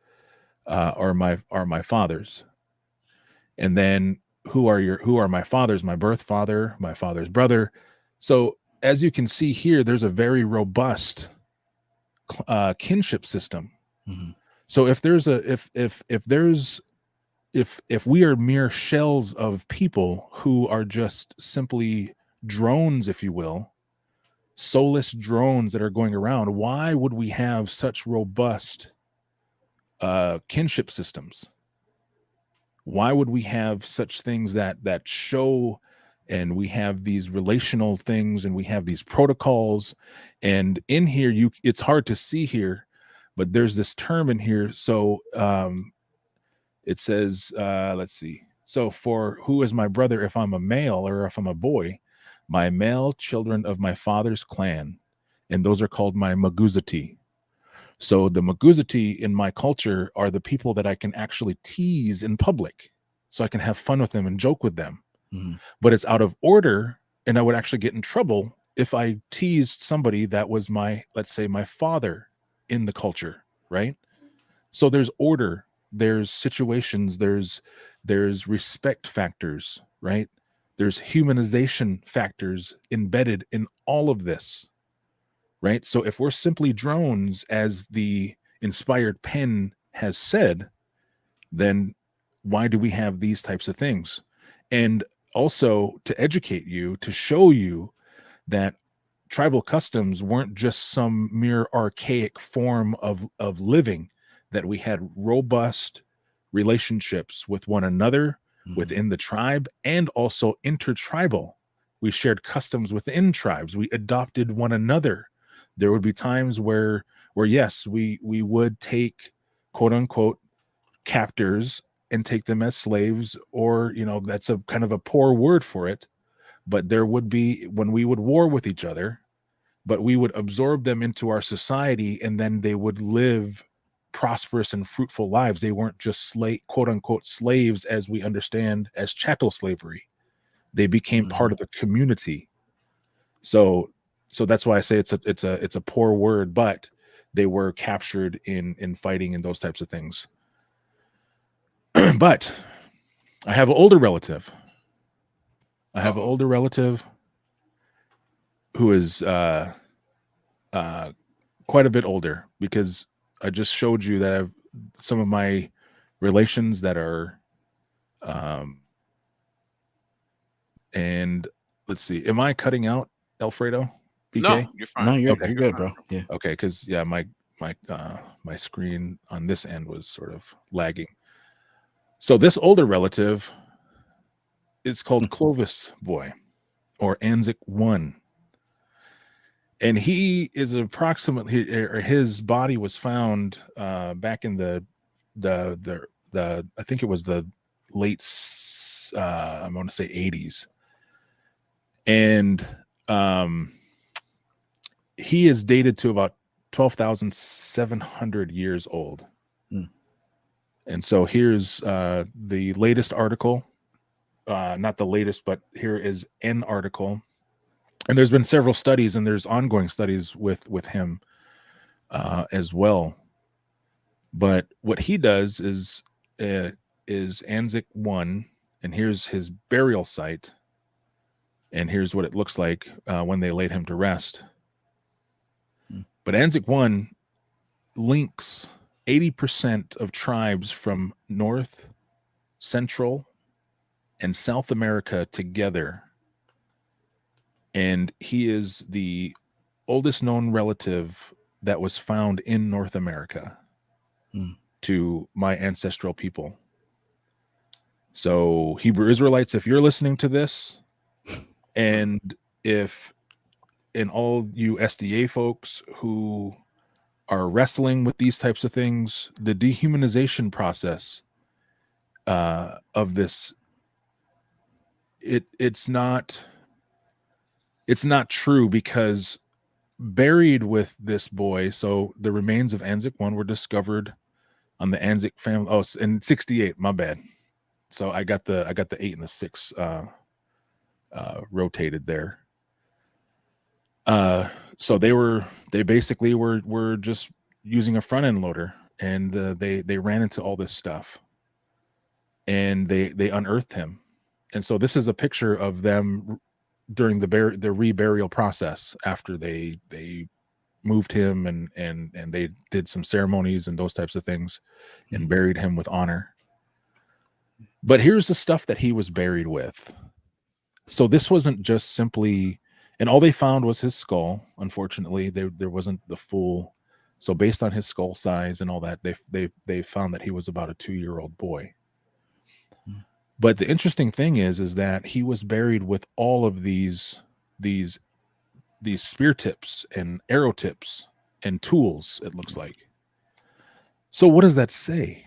are my fathers. And then who are my fathers? My birth father, my father's brother. So as you can see here, there's a very robust kinship system. So if we are mere shells of people who are just simply drones, if you will, soulless drones that are going around, why would we have such robust kinship systems? Why would we have such things that show, and we have these relational things and we have these protocols? And in here, it's hard to see here, but there's this term in here. So it says, let's see. So for who is my brother if I'm a male or if I'm a boy? My male children of my father's clan. And those are called my Maguzati. So the Maguzati in my culture are the people that I can actually tease in public. So I can have fun with them and joke with them. But it's out of order, and I would actually get in trouble if I teased somebody that was let's say my father in the culture, right? So there's order, there's situations, there's respect factors, right? There's humanization factors embedded in all of this, right? So if we're simply drones, as the inspired pen has said, then why do we have these types of things? And also to educate you, to show you that tribal customs weren't just some mere archaic form of living, that we had robust relationships with one another within the tribe, and also intertribal. We shared customs within tribes. We adopted one another. There would be times where yes, we would take quote unquote captors and take them as slaves, or that's a kind of a poor word for it, but there would be, when we would war with each other, but we would absorb them into our society, and then they would live prosperous and fruitful lives. They weren't just quote unquote slaves as we understand as chattel slavery. They became part of the community. So that's why I say it's a poor word, but they were captured in fighting and those types of things. But I have an older relative. Who is quite a bit older, because I just showed you that I've some of my relations that are and let's see, am I cutting out, Alfredo? BK? No, you're fine. No, you're Okay. good, bro. Yeah. Okay, because my screen on this end was sort of lagging. So this older relative is called Clovis Boy, or Anzac 1. And he is approximately, his body was found back in the I think it was the late I'm going to say 80s, and he is dated to about 12,700 years old. And so here's the latest article, not the latest, but here is an article. And there's been several studies, and there's ongoing studies with him as well. But what he does is Anzac 1, and here's his burial site, and here's what it looks like when they laid him to rest. But Anzac 1 links 80% of tribes from North, Central, and South America together. And he is the oldest known relative that was found in North America to my ancestral people. So Hebrew Israelites, if you're listening to this, and all you SDA folks who are wrestling with these types of things, the dehumanization process of this, it's not true, because buried with this boy, so the remains of Anzac 1 were discovered on the Anzac family. Oh, in 68, my bad. So I got the 8 and the 6 rotated there. So they basically were just using a front end loader, and they ran into all this stuff, and they unearthed him. And so this is a picture of them during the reburial process, after they moved him and they did some ceremonies and those types of things, and buried him with honor. But here's the stuff that he was buried with. So this wasn't just simply, and all they found was his skull. Unfortunately, there wasn't the full. So based on his skull size and all that, they found that he was about a 2-year-old boy. But the interesting thing is that he was buried with all of these spear tips and arrow tips and tools, it looks like. So what does that say?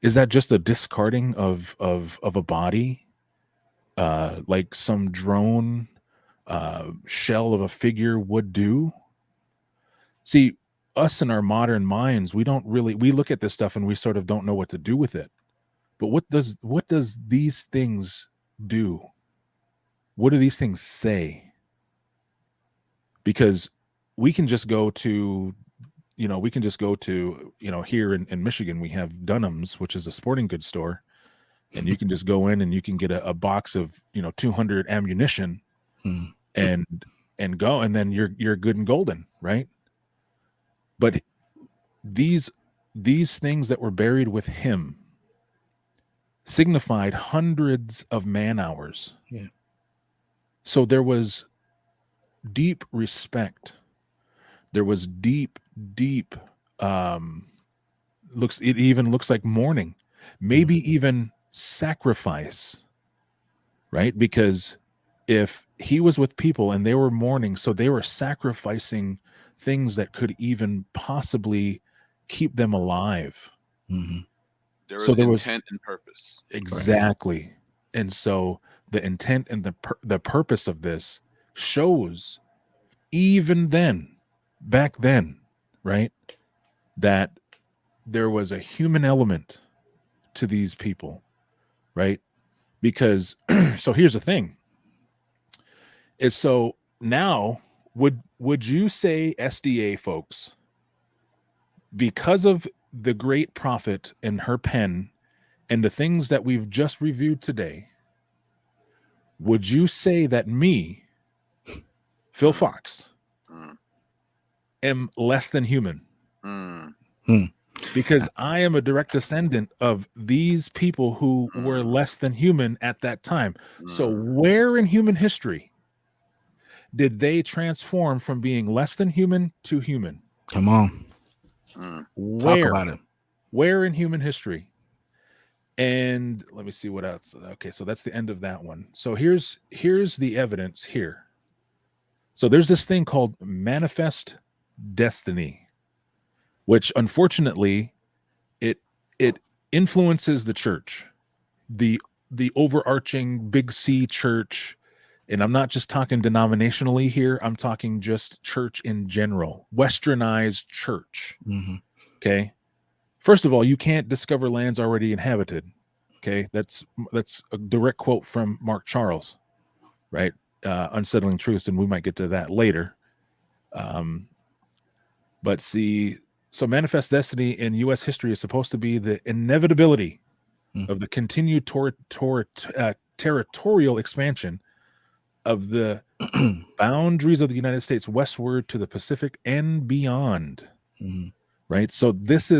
Is that just a discarding of a body, like some drone shell of a figure would do? See, us in our modern minds, we look at this stuff and we sort of don't know what to do with it. But what does these things do? What do these things say? Because we can just go to, we can just go to, here in Michigan, we have Dunham's, which is a sporting goods store, and you can just go in and you can get a box of 200 ammunition and go, and then you're good and golden, right? But these things that were buried with him signified hundreds of man hours. Yeah. So there was deep respect. There was deep it even looks like mourning, maybe even sacrifice, right? Because if he was with people and they were mourning, so they were sacrificing things that could even possibly keep them alive. There was intent and purpose. Exactly. Right. And so the intent and the purpose of this shows even then, back then, right, that there was a human element to these people, right? Because so here's the thing. Is so now would you say, SDA folks, because of the great prophet and her pen and the things that we've just reviewed today, would you say that me, Phil Fox, am less than human? Because I am a direct descendant of these people who were less than human at that time. So where in human history did they transform from being less than human to human? Come on. Where? Talk about it. Where in human history? And let me see what else. Okay, so that's the end of that one. So here's the evidence here. So there's this thing called manifest destiny, which unfortunately it influences the church, the overarching big C church. And I'm not just talking denominationally here. I'm talking just church in general, westernized church. Okay. First of all, you can't discover lands already inhabited. Okay. That's a direct quote from Mark Charles, right? Unsettling Truths. And we might get to that later. But see, so manifest destiny in U.S. history is supposed to be the inevitability of the continued territorial expansion of the boundaries of the United States westward to the Pacific and beyond. Right. So this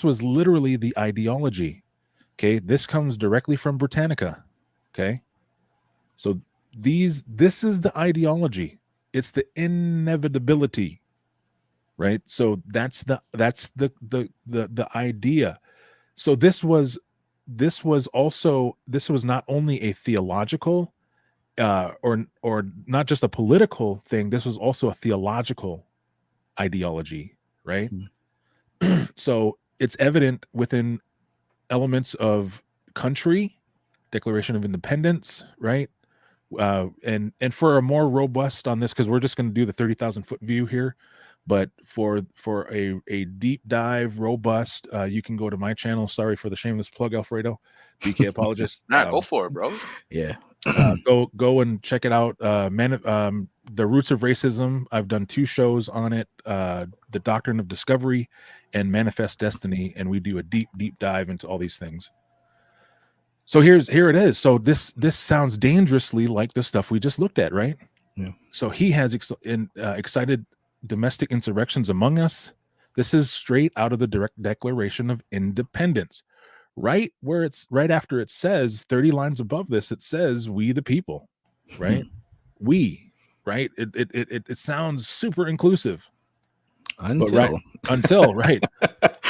was literally the ideology. Okay. This comes directly from Britannica. Okay. So this is the ideology. It's the inevitability. Right. So that's the idea. So this was not only a theological or not just a political thing. This was also a theological ideology, right? So it's evident within elements of country, Declaration of Independence, right? And for a more robust on this, because we're just going to do the 30,000 foot view here, but for a deep dive, robust, you can go to my channel. Sorry for the shameless plug, Alfredo, BK apologist. Go for it, bro. Yeah. Go and check it out. The Roots of Racism. I've done 2 shows on it. The Doctrine of Discovery and Manifest Destiny, and we do a deep dive into all these things. So here it is. So this sounds dangerously like the stuff we just looked at, right? Yeah. So he has excited domestic insurrections among us. This is straight out of the direct Declaration of Independence. Right where it's right after it says 30 lines above this, it says we the people, right? We, right? It sounds super inclusive. Until right.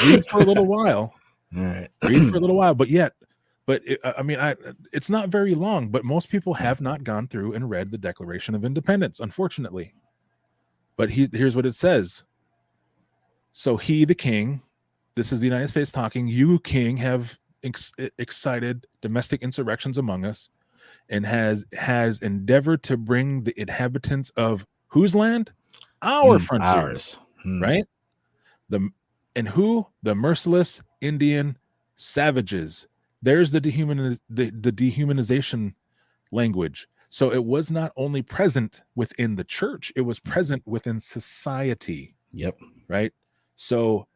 Read for a little while. All right. Read for a little while, but it's not very long, but most people have not gone through and read the Declaration of Independence, unfortunately. But here's what it says. So he, the king, this is the United States talking, you, king, have excited domestic insurrections among us and has endeavored to bring the inhabitants of whose land? Our frontiers. Right? The merciless Indian savages. There's the dehumanization language. So it was not only present within the church, it was present within society. Yep. Right? So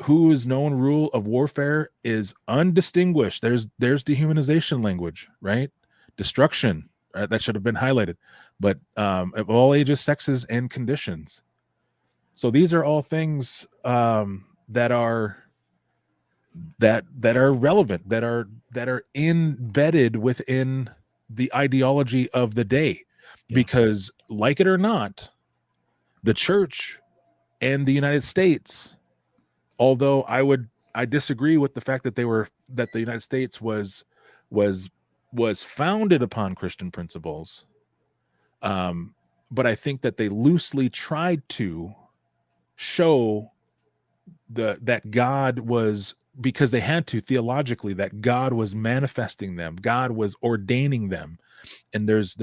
whose known rule of warfare is undistinguished. There's dehumanization language, right? Destruction, right? That should have been highlighted. But of all ages, sexes, and conditions. So these are all things that are relevant, that are embedded within the ideology of the day. Yeah. Because, like it or not, the church and the United States, although I disagree with the fact that the United States was founded upon Christian principles, but I think that they loosely tried to show that God was, because they had to theologically, that God was manifesting them, God was ordaining them, and there's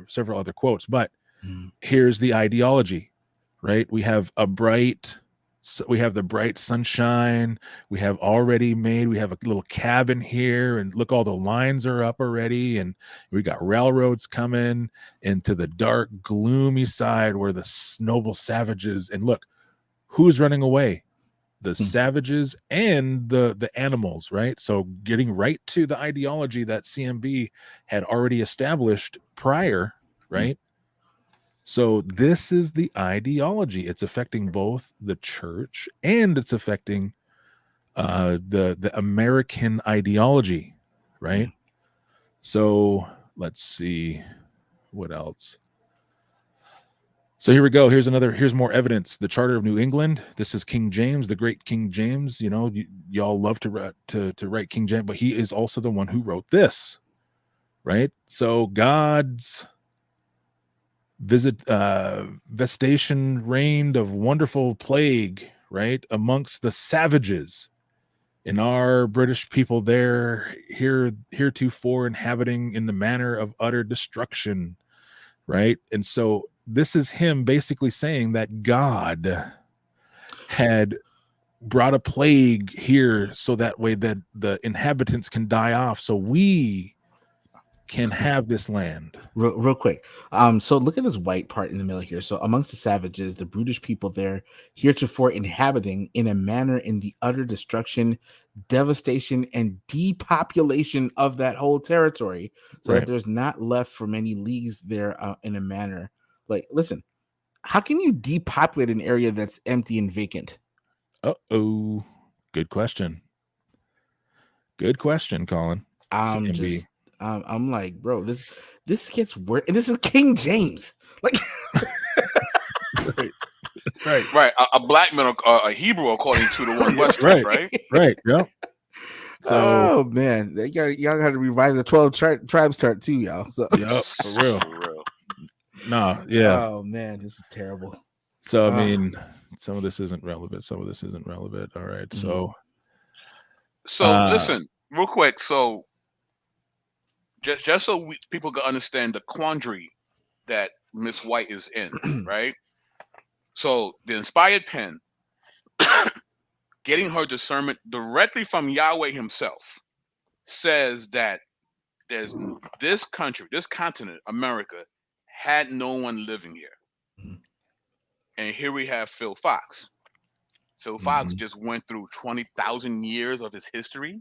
several other quotes, but here's the ideology, right? We have the bright sunshine. We have a little cabin here, and look, all the lines are up already, and we got railroads coming into the dark, gloomy side where the noble savages, and look, who's running away? The savages and the animals, right? So getting right to the ideology that CMB had already established prior, right? So this is the ideology. It's affecting both the church and it's affecting the American ideology, right? So let's see what else. So here we go. Here's more evidence. The Charter of New England. This is King James, the great King James. You know, y'all love to write King James, but he is also the one who wrote this, right? So God's vestation reigned of wonderful plague, right, amongst the savages, and our British people there heretofore inhabiting in the manner of utter destruction, right? And so this is him basically saying that God had brought a plague here so that way that the inhabitants can die off, so we can have this land. Real quick. So look at this white part in the middle here. So amongst the savages, the brutish people there, heretofore inhabiting in a manner in the utter destruction, devastation, and depopulation of that whole territory, so that there's not left for many leagues there in a manner. Like, listen, how can you depopulate an area that's empty and vacant? Good question. Good question, Colin. I'm like, bro, this gets worse, and this is King James, like, right. A black man, a Hebrew, according to the one Western, right. Yeah. So, oh man, y'all got to revise the 12 tribes chart too, y'all. So, yep, for real. No, yeah. Oh man, this is terrible. So I mean, some of this isn't relevant. All right. So listen, real quick. So just so people can understand the quandary that Miss White is in, right? So the inspired pen, getting her discernment directly from Yahweh himself, says that there's this country, this continent, America, had no one living here. And here we have Phil Fox. Phil Fox just went through 20,000 years of his history.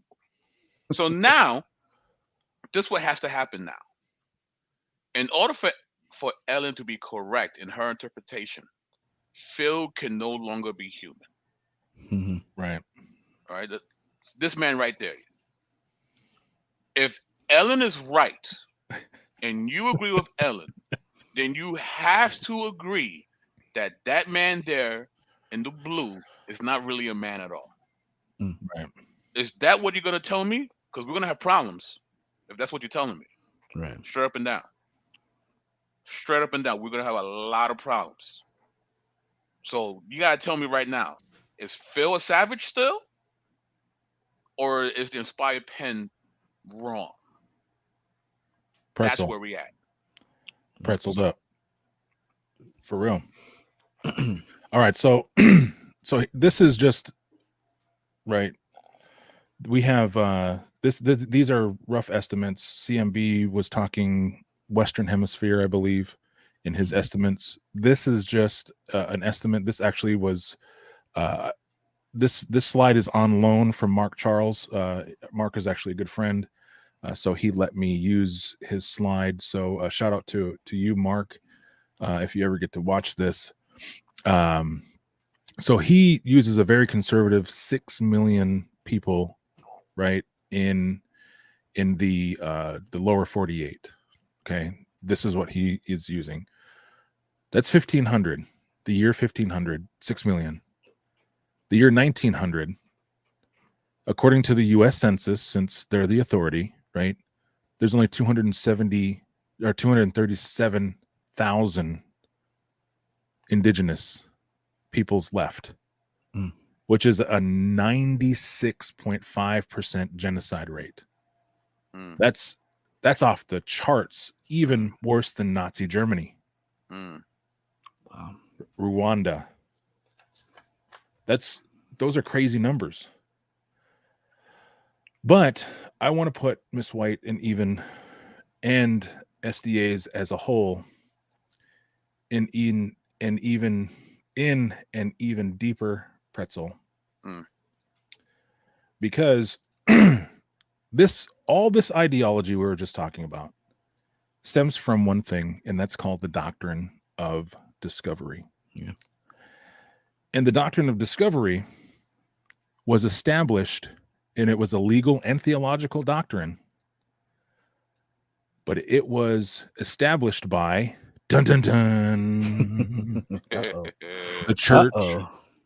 So now, this is what has to happen now. In order for Ellen to be correct in her interpretation, Phil can no longer be human. Right. All right. This man right there. If Ellen is right and you agree with Ellen, then you have to agree that that man there in the blue is not really a man at all. Right. Is that what you're going to tell me? Because we're going to have problems if that's what you're telling me. Right. Straight up and down. Straight up and down. We're going to have a lot of problems. So you got to tell me right now, is Phil a savage still? Or is the inspired pen wrong? Pretzel. That's where we at. Pretzeled up. For real. All right. So this is just right. We have these are rough estimates. CMB was talking Western Hemisphere, I believe, in his estimates. This is just an estimate. This actually was This slide is on loan from Mark Charles. Mark is actually a good friend, so he let me use his slide. So shout out to you, Mark, if you ever get to watch this. So he uses a very conservative 6 million people, right, in the lower 48. Okay, this is what he is using. That's 1500. The year 1500, 6 million. The year 1900, according to the U.S. Census, since they're the authority, right, there's only 237,000 indigenous peoples left, which is a 96.5% genocide rate. That's off the charts, even worse than Nazi Germany. Wow. Rwanda. Those are crazy numbers. But I want to put Miss White and SDAs as a whole in an even deeper pretzel. Because all this ideology we were just talking about stems from one thing, and that's called the Doctrine of Discovery. Yeah. And the Doctrine of Discovery was established, and it was a legal and theological doctrine, but it was established by the church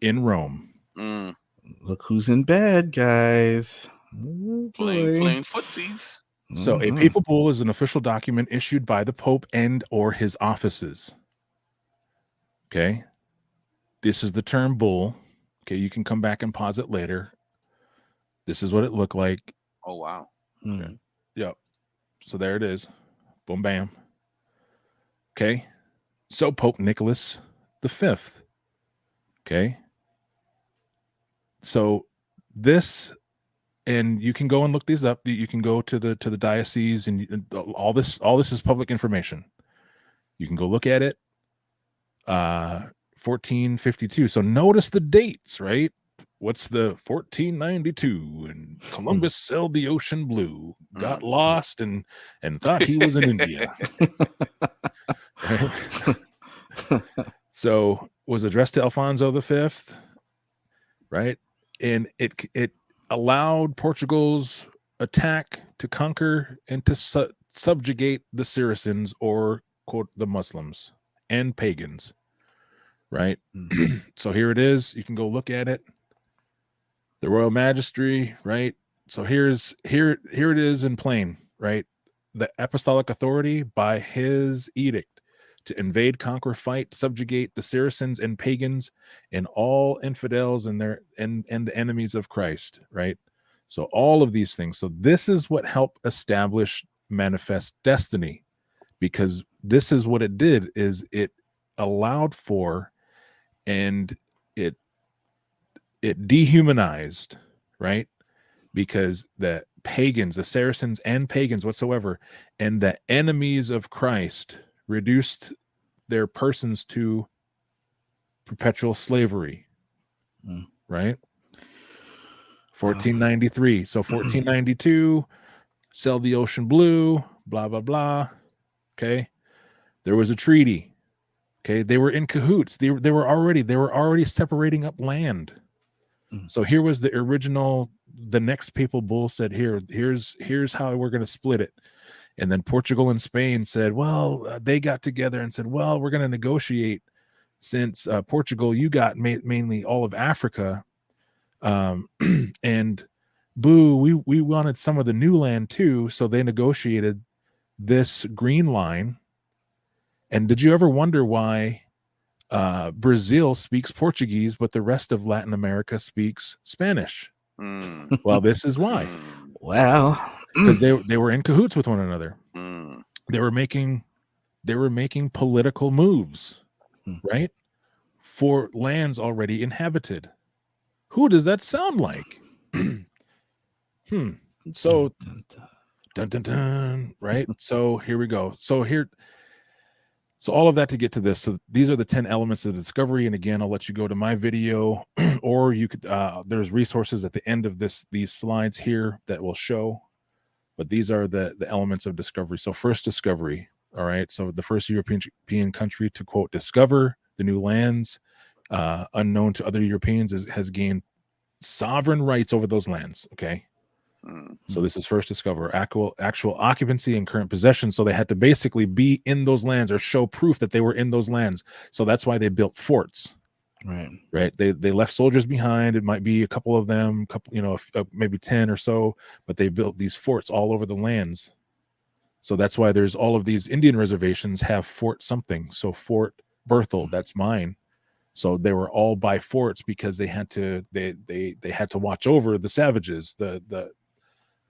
in Rome. Look who's in bed, guys. Playing footsies. So a papal bull is an official document issued by the Pope and or his offices. Okay. This is the term bull. Okay, you can come back and pause it later. This is what it looked like. Oh, wow. Okay. Yep. So there it is. Boom, bam. Okay. So Pope Nicholas V. Okay. So this, and you can go and look these up. You can go to the diocese, and all this is public information. You can go look at it. 1452. So notice the dates, right? What's the 1492? And Columbus sailed the ocean blue, got lost, and thought he was in India. So was addressed to Alfonso V, right? And it allowed Portugal's attack to conquer and to subjugate the Saracens, or quote the Muslims and pagans, right? So here it is. You can go look at it. The Royal Majesty, right? So here it is in plain, right? The apostolic authority by his edict to invade, conquer, fight, subjugate the Saracens and pagans and all infidels and the enemies of Christ, right? So all of these things. So this is what helped establish manifest destiny, because this is what it did, is it allowed for, and it dehumanized, right? Because the pagans, the Saracens and pagans whatsoever, and the enemies of Christ reduced their persons to perpetual slavery, right? 1493. So 1492, sail the ocean blue, blah, blah, blah. Okay. There was a treaty. Okay. They were in cahoots. They were already separating up land. So here was the original, the next papal bull said, here's how we're going to split it. And then Portugal and Spain said, well, they got together and said, well, we're going to negotiate, since Portugal, you got mainly all of Africa. And boo, we wanted some of the new land too. So they negotiated this green line. And did you ever wonder why Brazil speaks Portuguese, but the rest of Latin America speaks Spanish? Well, this is why. Well, because they were in cahoots with one another. They were making political moves, right, for lands already inhabited. Who does that sound like? So, dun, dun, dun, right? So here we go. So So all of that to get to this. So these are the 10 elements of the discovery. And again, I'll let you go to my video, or you could, there's resources at the end of these slides here that will show, but these are the elements of discovery. So first discovery. All right. So the first European country to, quote, discover the new lands unknown to other Europeans has gained sovereign rights over those lands. Okay. So this is first discover, actual occupancy and current possession. So they had to basically be in those lands or show proof that they were in those lands. So that's why they built forts. Right. They left soldiers behind. It might be a couple of them, maybe 10 or so, but they built these forts all over the lands. So that's why there's all of these Indian reservations have Fort something. So Fort Berthold, that's mine. So they were all by forts because they had to watch over the savages,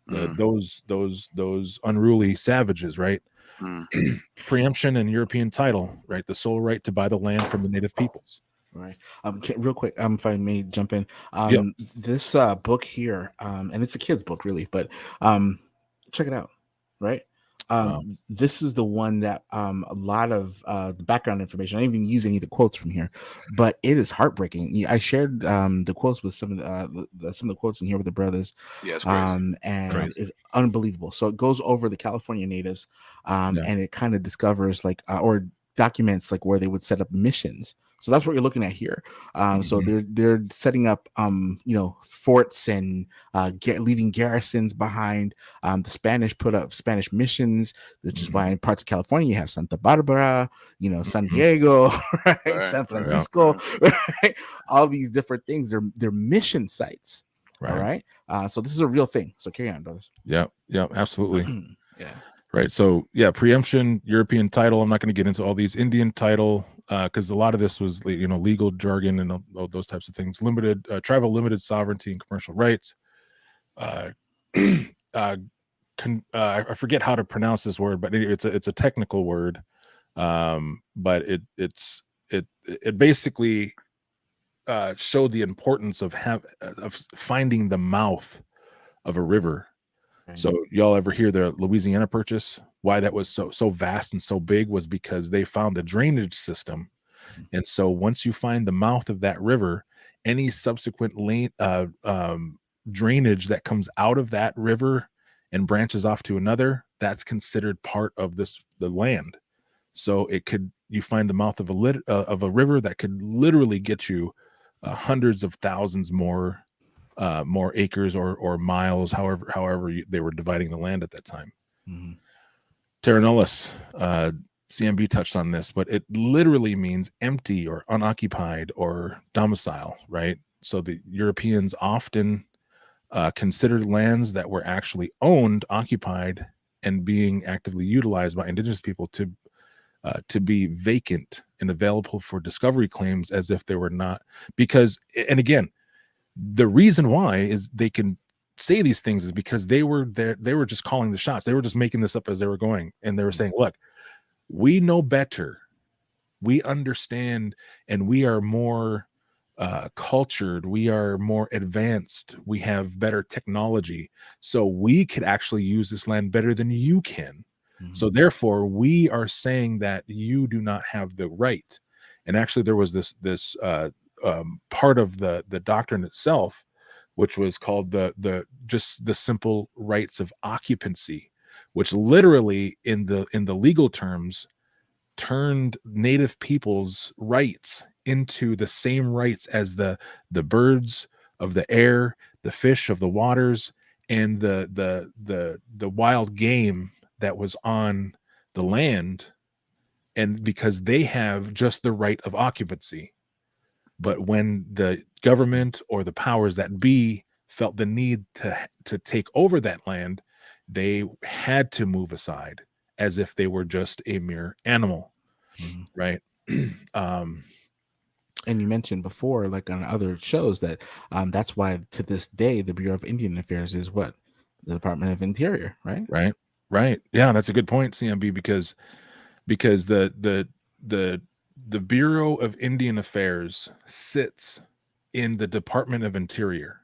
those unruly savages, right? Preemption and European title, right? The sole right to buy the land from the native peoples. Right. Real quick, if I may jump in, this book here, and it's a kid's book, really, but check it out. Right. This is the one that a lot of the background information. I didn't even use any of the quotes from here, but it is heartbreaking. I shared the quotes with some of the quotes in here with the brothers. Yes, and it's unbelievable. So it goes over the California natives, and it kind of discovers or documents where they would set up missions. So that's what you're looking at here. So they're setting up, forts and leaving garrisons behind. The Spanish put up Spanish missions, which is why in parts of California you have Santa Barbara, San Diego, right? San Francisco, right? All these different things. They're mission sites. All right. So this is a real thing. So carry on, brothers. Yeah, absolutely. Right. So preemption, European title. I'm not going to get into all these Indian title because a lot of this was, legal jargon and all those types of things. Limited tribal limited sovereignty and commercial rights. I forget how to pronounce this word, but it's a technical word. But it basically showed the importance of finding the mouth of a river. So y'all ever hear the Louisiana Purchase? Why that was so vast and so big was because they found the drainage system. And so once you find the mouth of that river, any subsequent drainage that comes out of that river and branches off to another, that's considered part of the land. So you find the mouth of a river that could literally get you hundreds of thousands more acres or miles, however they were dividing the land at that time. Terra nullius, CMB touched on this, but it literally means empty or unoccupied or domicile, right? So the Europeans often considered lands that were actually owned, occupied, and being actively utilized by indigenous people to be vacant and available for discovery claims as if they were not. Because, and again, the reason why is they can say these things is because they were there. They were just calling the shots. They were just making this up as they were going. And they were saying, look, we know better. We understand, and we are more cultured. We are more advanced. We have better technology. So we could actually use this land better than you can. So therefore, we are saying that you do not have the right. And actually, there was this part of the doctrine itself, which was called the simple rights of occupancy, which literally in the legal terms turned native people's rights into the same rights as the birds of the air, the fish of the waters, and the wild game that was on the land. And because they have just the right of occupancy. But when the government or the powers that be felt the need to take over that land, they had to move aside as if they were just a mere animal, right? And you mentioned before, on other shows, that that's why to this day the Bureau of Indian Affairs is what? The Department of Interior, right? Right. Yeah, that's a good point, CMB, because the Bureau of Indian Affairs sits in the Department of Interior.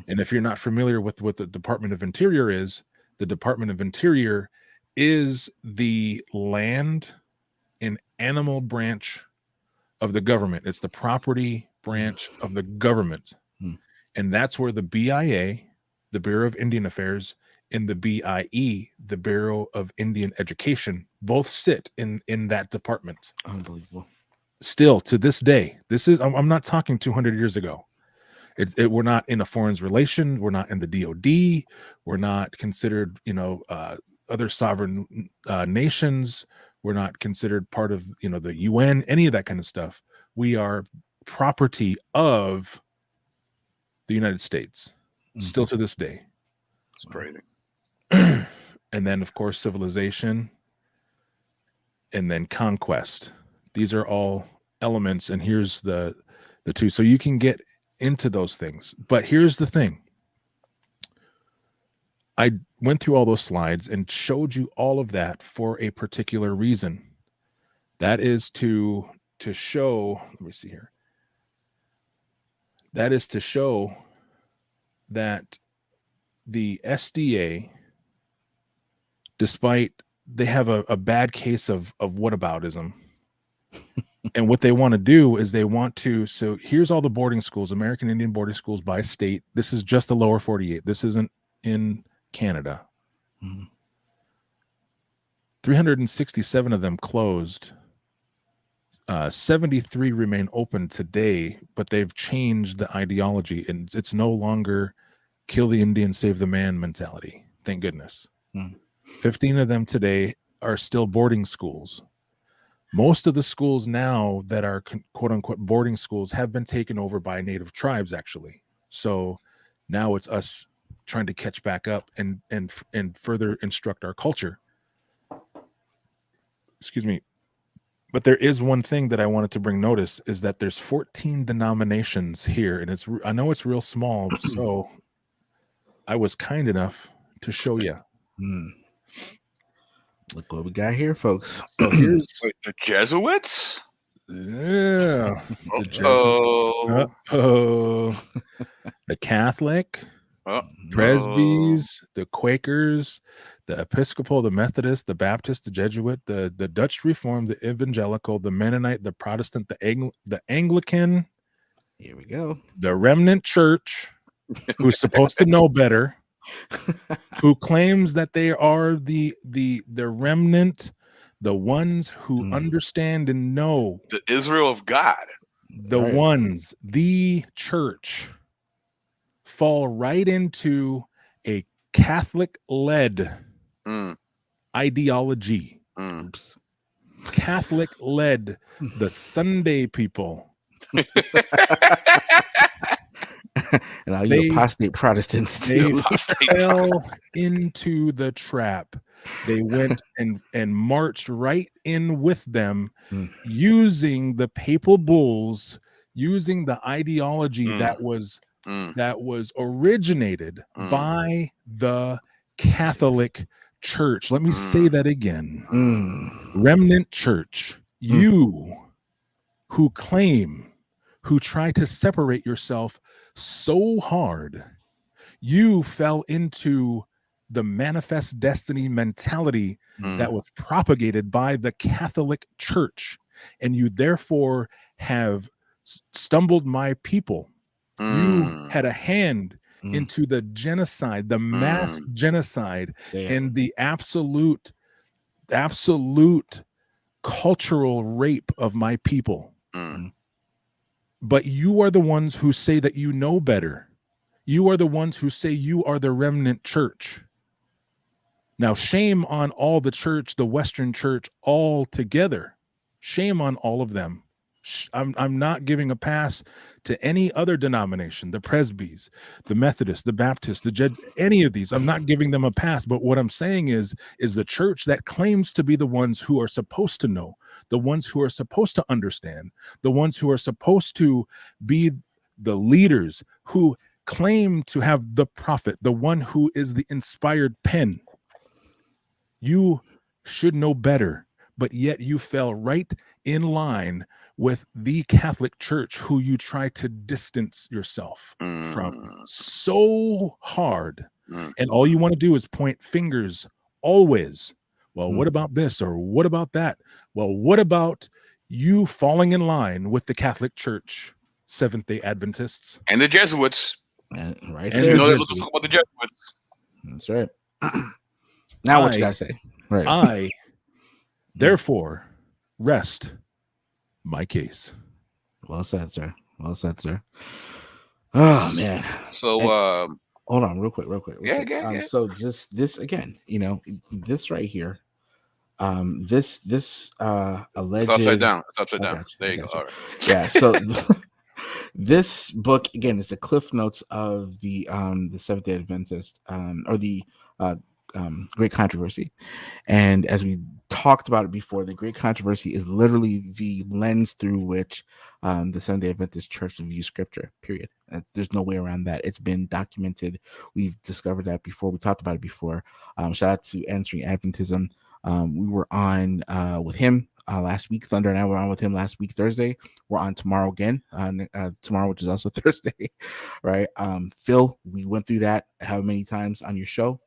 And if you're not familiar with what the Department of Interior is, the Department of Interior is the land an animal branch of the government. It's the property branch of the government. And that's where the BIA, the Bureau of Indian Affairs, and the BIE, the Bureau of Indian Education, both sit in that department. Unbelievable. Still to this day, I'm not talking 200 years ago. We're not in a foreign relation. We're not in the DOD. We're not considered, other sovereign nations. We're not considered part of, the UN, any of that kind of stuff. We are property of the United States, still to this day. It's crazy. And then, of course, civilization, and then conquest. These are all elements, and here's the two. So you can get into those things. But here's the thing. I went through all those slides and showed you all of that for a particular reason. That is to show, let me see here. That is to show that the SDA, despite they have a bad case of whataboutism, and what they want to do is so here's all the boarding schools, American Indian boarding schools by state. This is just the lower 48. This isn't in Canada. 367 of them closed. 73 remain open today, but they've changed the ideology, and it's no longer kill the Indian, save the man mentality. Thank goodness. 15 of them today are still boarding schools. Most of the schools now that are quote unquote boarding schools have been taken over by native tribes, actually. So now it's us trying to catch back up and further instruct our culture. Excuse me. But there is one thing that I wanted to bring notice is that there's 14 denominations here, and I know it's real small, so I was kind enough to show you. Look what we got here, folks. So here's the Jesuits. Yeah. The Catholic, Presbys, the Quakers, the Episcopal, the Methodist, the Baptist, the Jesuit, the Dutch Reformed, the Evangelical, the Mennonite, the Protestant, the Anglican. Here we go. The Remnant Church, who's supposed to know better, who claims that they are the remnant, the ones who understand and know. The Israel of God. The ones, the church, fall right into a Catholic-led ideology. Catholic-led, the Sunday people. And all you apostate Protestants too. They fell into the trap. They went and marched right in with them, using the papal bulls, using the ideology that was originated by the Catholic Church. Let me say that again. Remnant Church, you who try to separate yourself so hard, you fell into the manifest destiny mentality that was propagated by the Catholic Church, and you therefore have stumbled my people. You had a hand into the genocide, the mass genocide, and the absolute cultural rape of my people. But you are the ones who say that you know better. You are the ones who say you are the remnant church. Now, shame on all the church, the Western church, all together. Shame on all of them. I'm not giving a pass to any other denomination, the Presbys, the Methodists, the Baptists, any of these. I'm not giving them a pass. But what I'm saying is the church that claims to be the ones who are supposed to know, the ones who are supposed to understand, the ones who are supposed to be the leaders, who claim to have the prophet, the one who is the inspired pen. You should know better, but yet you fell right in line with the Catholic Church, who you try to distance yourself from so hard. And all you want to do is point fingers always. Well, what about this or what about that? Well, what about you falling in line with the Catholic Church, Seventh-day Adventists, and the Jesuits? Right and You there. know, the let's Jesuits? talk about the Jesuits. That's right. Now, what you gotta say? Right. I therefore rest my case. Well said, sir. Well said, sir. Oh man. So, Hold on, real quick. yeah. So just this again, this right here, this alleged. It's upside down. It's I upside down. got you, There I you go. got you. All right. Yeah. So this book again is the cliff notes of the Seventh-day Adventist or the Great Controversy. And as we talked about it before, the Great Controversy is literally the lens through which the Seventh-day Adventist Church views Scripture, period. There's no way around that. It's been documented. We've discovered that before. We talked about it before. Shout out to Answering Adventism. We were on with him last week. Thunder and I were on with him last week, Thursday. We're on tomorrow again, tomorrow, which is also Thursday, right? Phil, we went through that how many times on your show?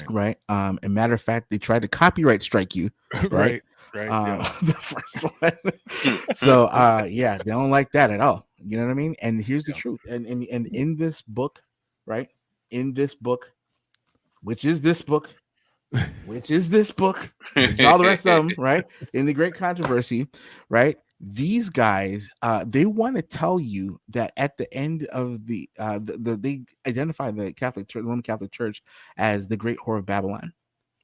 Right. And matter of fact, they tried to copyright strike you, right? Yeah. The first one. So yeah, they don't like that at all. You know what I mean? And here's the truth. And in this book, right? In this book, which is this book, which is all the rest of them, right? In the Great Controversy, right? These guys, they want to tell you that at the end of they identify the Catholic Church, the Roman Catholic Church, as the Great Whore of Babylon,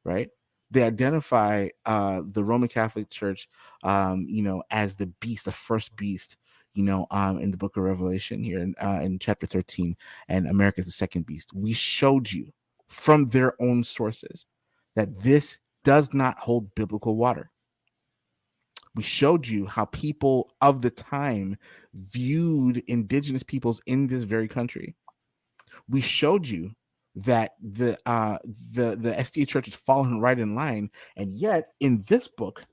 right? They identify the Roman Catholic Church, as the beast, the first beast, in the Book of Revelation here in chapter 13, and America is the second beast. We showed you from their own sources that this does not hold biblical water. We showed you how people of the time viewed indigenous peoples in this very country. We showed you that the SDA Church is falling right in line, and yet in this book,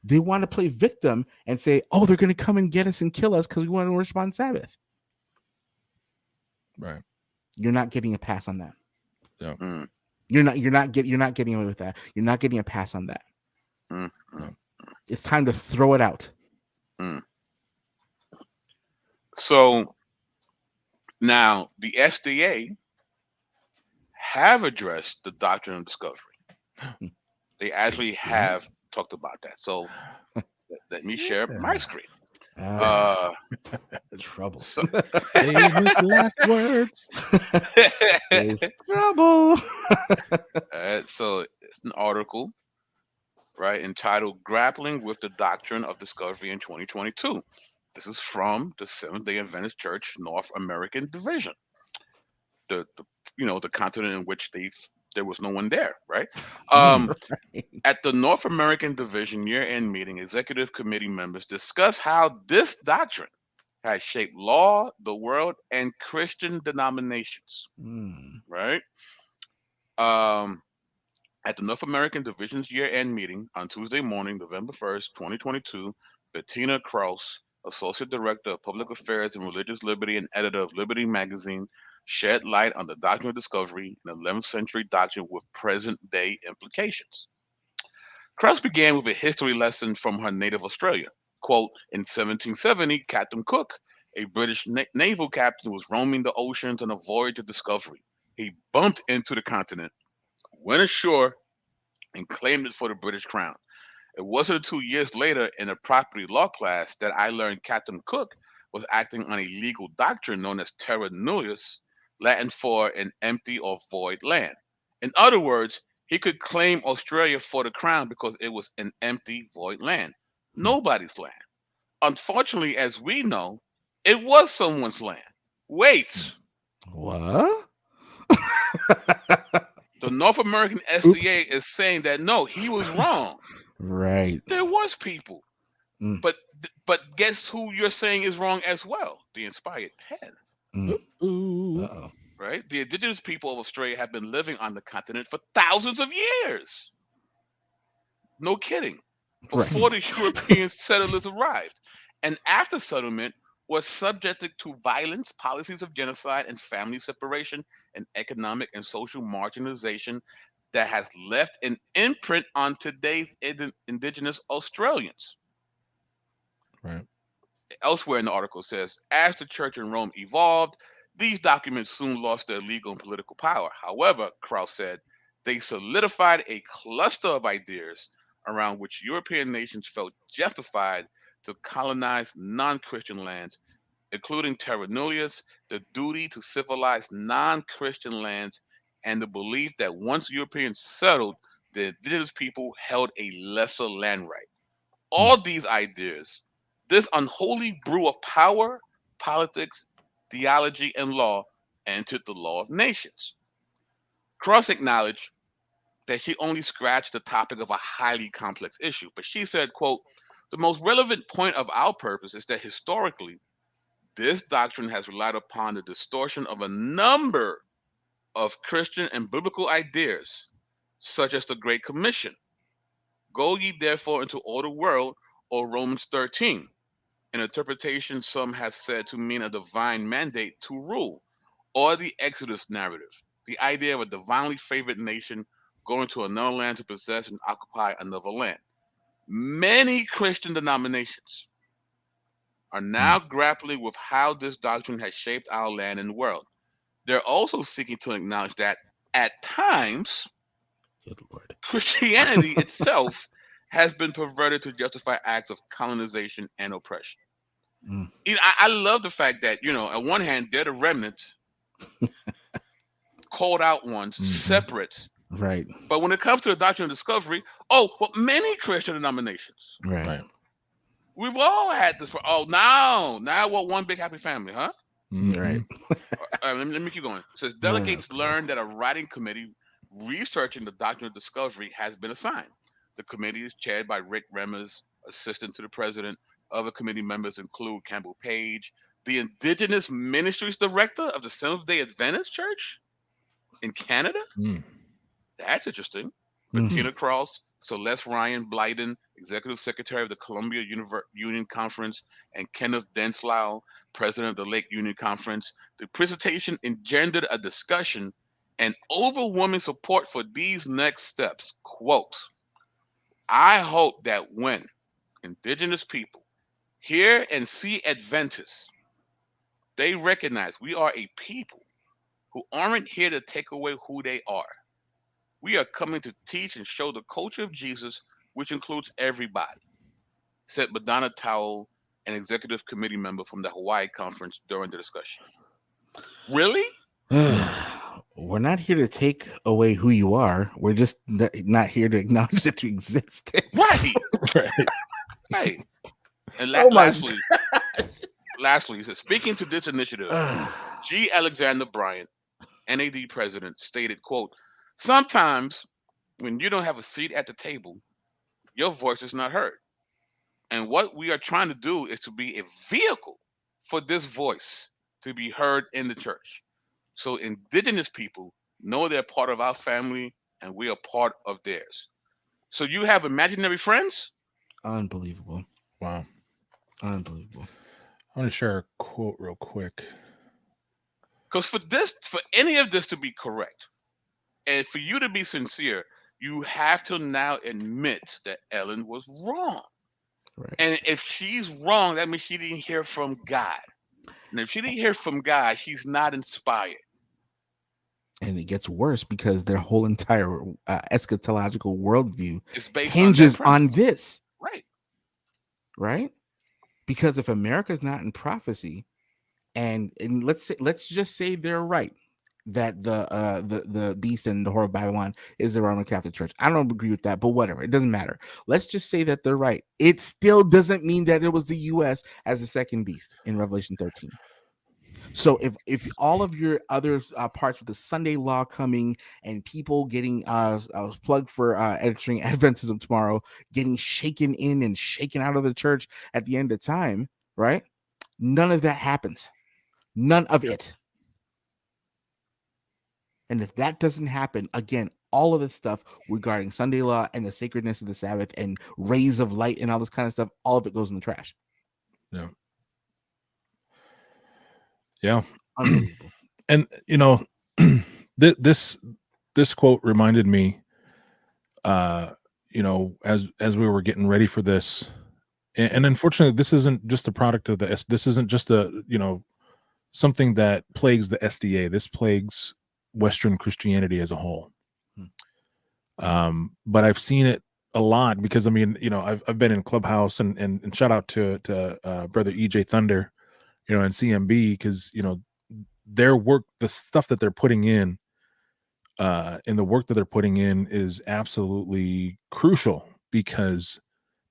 they want to play victim and say, "Oh, they're going to come and get us and kill us because we want to worship on Sabbath." Right. You're not getting a pass on that. Yeah. You're not getting away with that. You're not getting a pass on that. It's time to throw it out. So now the SDA have addressed the Doctrine of Discovery. They actually have talked about that. So let me share my screen. Trouble. Famous last words. There's trouble. So it's an article, right, entitled "Grappling with the Doctrine of Discovery in 2022." This is from the Seventh-day Adventist Church North American Division, the continent in which there was no one there, right? At the North American Division year-end meeting, executive committee members discuss how this doctrine has shaped law, the world, and Christian denominations, right? At the North American Division's year-end meeting on Tuesday morning, November 1st, 2022, Bettina Krause, Associate Director of Public Affairs and Religious Liberty and editor of Liberty Magazine, shed light on the Doctrine of Discovery, an 11th century doctrine with present-day implications. Krause began with a history lesson from her native Australia. Quote, in 1770, Captain Cook, a British naval captain, was roaming the oceans on a voyage of discovery. He bumped into the continent, went ashore, and claimed it for the British crown. It wasn't until years later in a property law class that I learned Captain Cook was acting on a legal doctrine known as terra nullius, Latin for an empty or void land. In other words, he could claim Australia for the crown because it was an empty, void land. Nobody's land. Unfortunately, as we know, it was someone's land. Wait. What? The North American SDA is saying that no, he was wrong. Right. There was people. But guess who you're saying is wrong as well? The inspired pen. Right? The indigenous people of Australia have been living on the continent for thousands of years. No kidding. Before the European settlers arrived. And after settlement, was subjected to violence, policies of genocide and family separation, and economic and social marginalization that has left an imprint on today's indigenous Australians. Right. Elsewhere in the article says, as the church in Rome evolved, these documents soon lost their legal and political power. However, Krauss said, they solidified a cluster of ideas around which European nations felt justified to colonize non-Christian lands, including terra nullius, the duty to civilize non-Christian lands, and the belief that once Europeans settled, the indigenous people held a lesser land right. All these ideas, this unholy brew of power, politics, theology, and law, entered the law of nations. Cross acknowledged that she only scratched the topic of a highly complex issue, but she said, quote, the most relevant point of our purpose is that historically, this doctrine has relied upon the distortion of a number of Christian and biblical ideas, such as the Great Commission. Go ye therefore into all the world, or Romans 13, an interpretation some have said to mean a divine mandate to rule, or the Exodus narrative, the idea of a divinely favored nation going to another land to possess and occupy another land. Many Christian denominations are now grappling with how this doctrine has shaped our land and world. They're also seeking to acknowledge that at times, Good Lord. Christianity itself has been perverted to justify acts of colonization and oppression. Mm. I love the fact that, on one hand, they're the remnant, called out ones, separate. Right. But when it comes to the Doctrine of Discovery, well, many Christian denominations, Right. we've all had this. Now what? One big happy family, huh? Right. Let me keep going. It says delegates learned that a writing committee researching the Doctrine of Discovery has been assigned. The committee is chaired by Rick Remmers, assistant to the president. Other committee members include Campbell Page, the Indigenous Ministries Director of the Seventh-day Adventist Church in Canada. That's interesting. Bettina Cross, Celeste Ryan Blyden, Executive Secretary of the Columbia Union Conference, and Kenneth Denslow, President of the Lake Union Conference. The presentation engendered a discussion and overwhelming support for these next steps. Quote, I hope that when Indigenous people hear and see Adventists, they recognize we are a people who aren't here to take away who they are. We are coming to teach and show the culture of Jesus, which includes everybody, said Madonna Towell, an executive committee member from the Hawaii conference during the discussion. Really? We're not here to take away who you are. We're just not here to acknowledge that you exist. Right. Right. And lastly, he said, speaking to this initiative, G. Alexander Bryant, NAD president, stated, quote, sometimes when you don't have a seat at the table, your voice is not heard. And what we are trying to do is to be a vehicle for this voice to be heard in the church. So Indigenous people know they're part of our family and we are part of theirs. So you have imaginary friends? Unbelievable. Wow. Unbelievable. I want to share a quote real quick. Because for any of this to be correct, and for you to be sincere, you have to now admit that Ellen was wrong. Right. And if she's wrong, that means she didn't hear from God. And if she didn't hear from God, she's not inspired. And it gets worse because their whole entire eschatological worldview hinges on this. Right. Right? Because if America's not in prophecy, and let's just say they're right, that the beast and the whore of Babylon is the Roman Catholic Church. I don't agree with that, but whatever. It doesn't matter. Let's just say that they're right. It still doesn't mean that it was the U.S. as the second beast in Revelation 13. So if all of your other parts with the Sunday law coming and people getting I was plugged for entering Adventism tomorrow, getting shaken in and shaken out of the church at the end of time, right? None of that happens. None of it. And if that doesn't happen, again, all of this stuff regarding Sunday law and the sacredness of the Sabbath and rays of light and all this kind of stuff, all of it goes in the trash. Yeah. Yeah. Unbelievable. And this quote reminded me you know, as we were getting ready for this, and unfortunately, this isn't just a product of this isn't just something that plagues the SDA. This plagues Western Christianity as a whole. But I've seen it a lot because, I mean, you know, I've been in Clubhouse and shout out to brother EJ Thunder, you know, and CMB, because, you know, their work, the stuff that they're putting in, and the work that they're putting in is absolutely crucial, because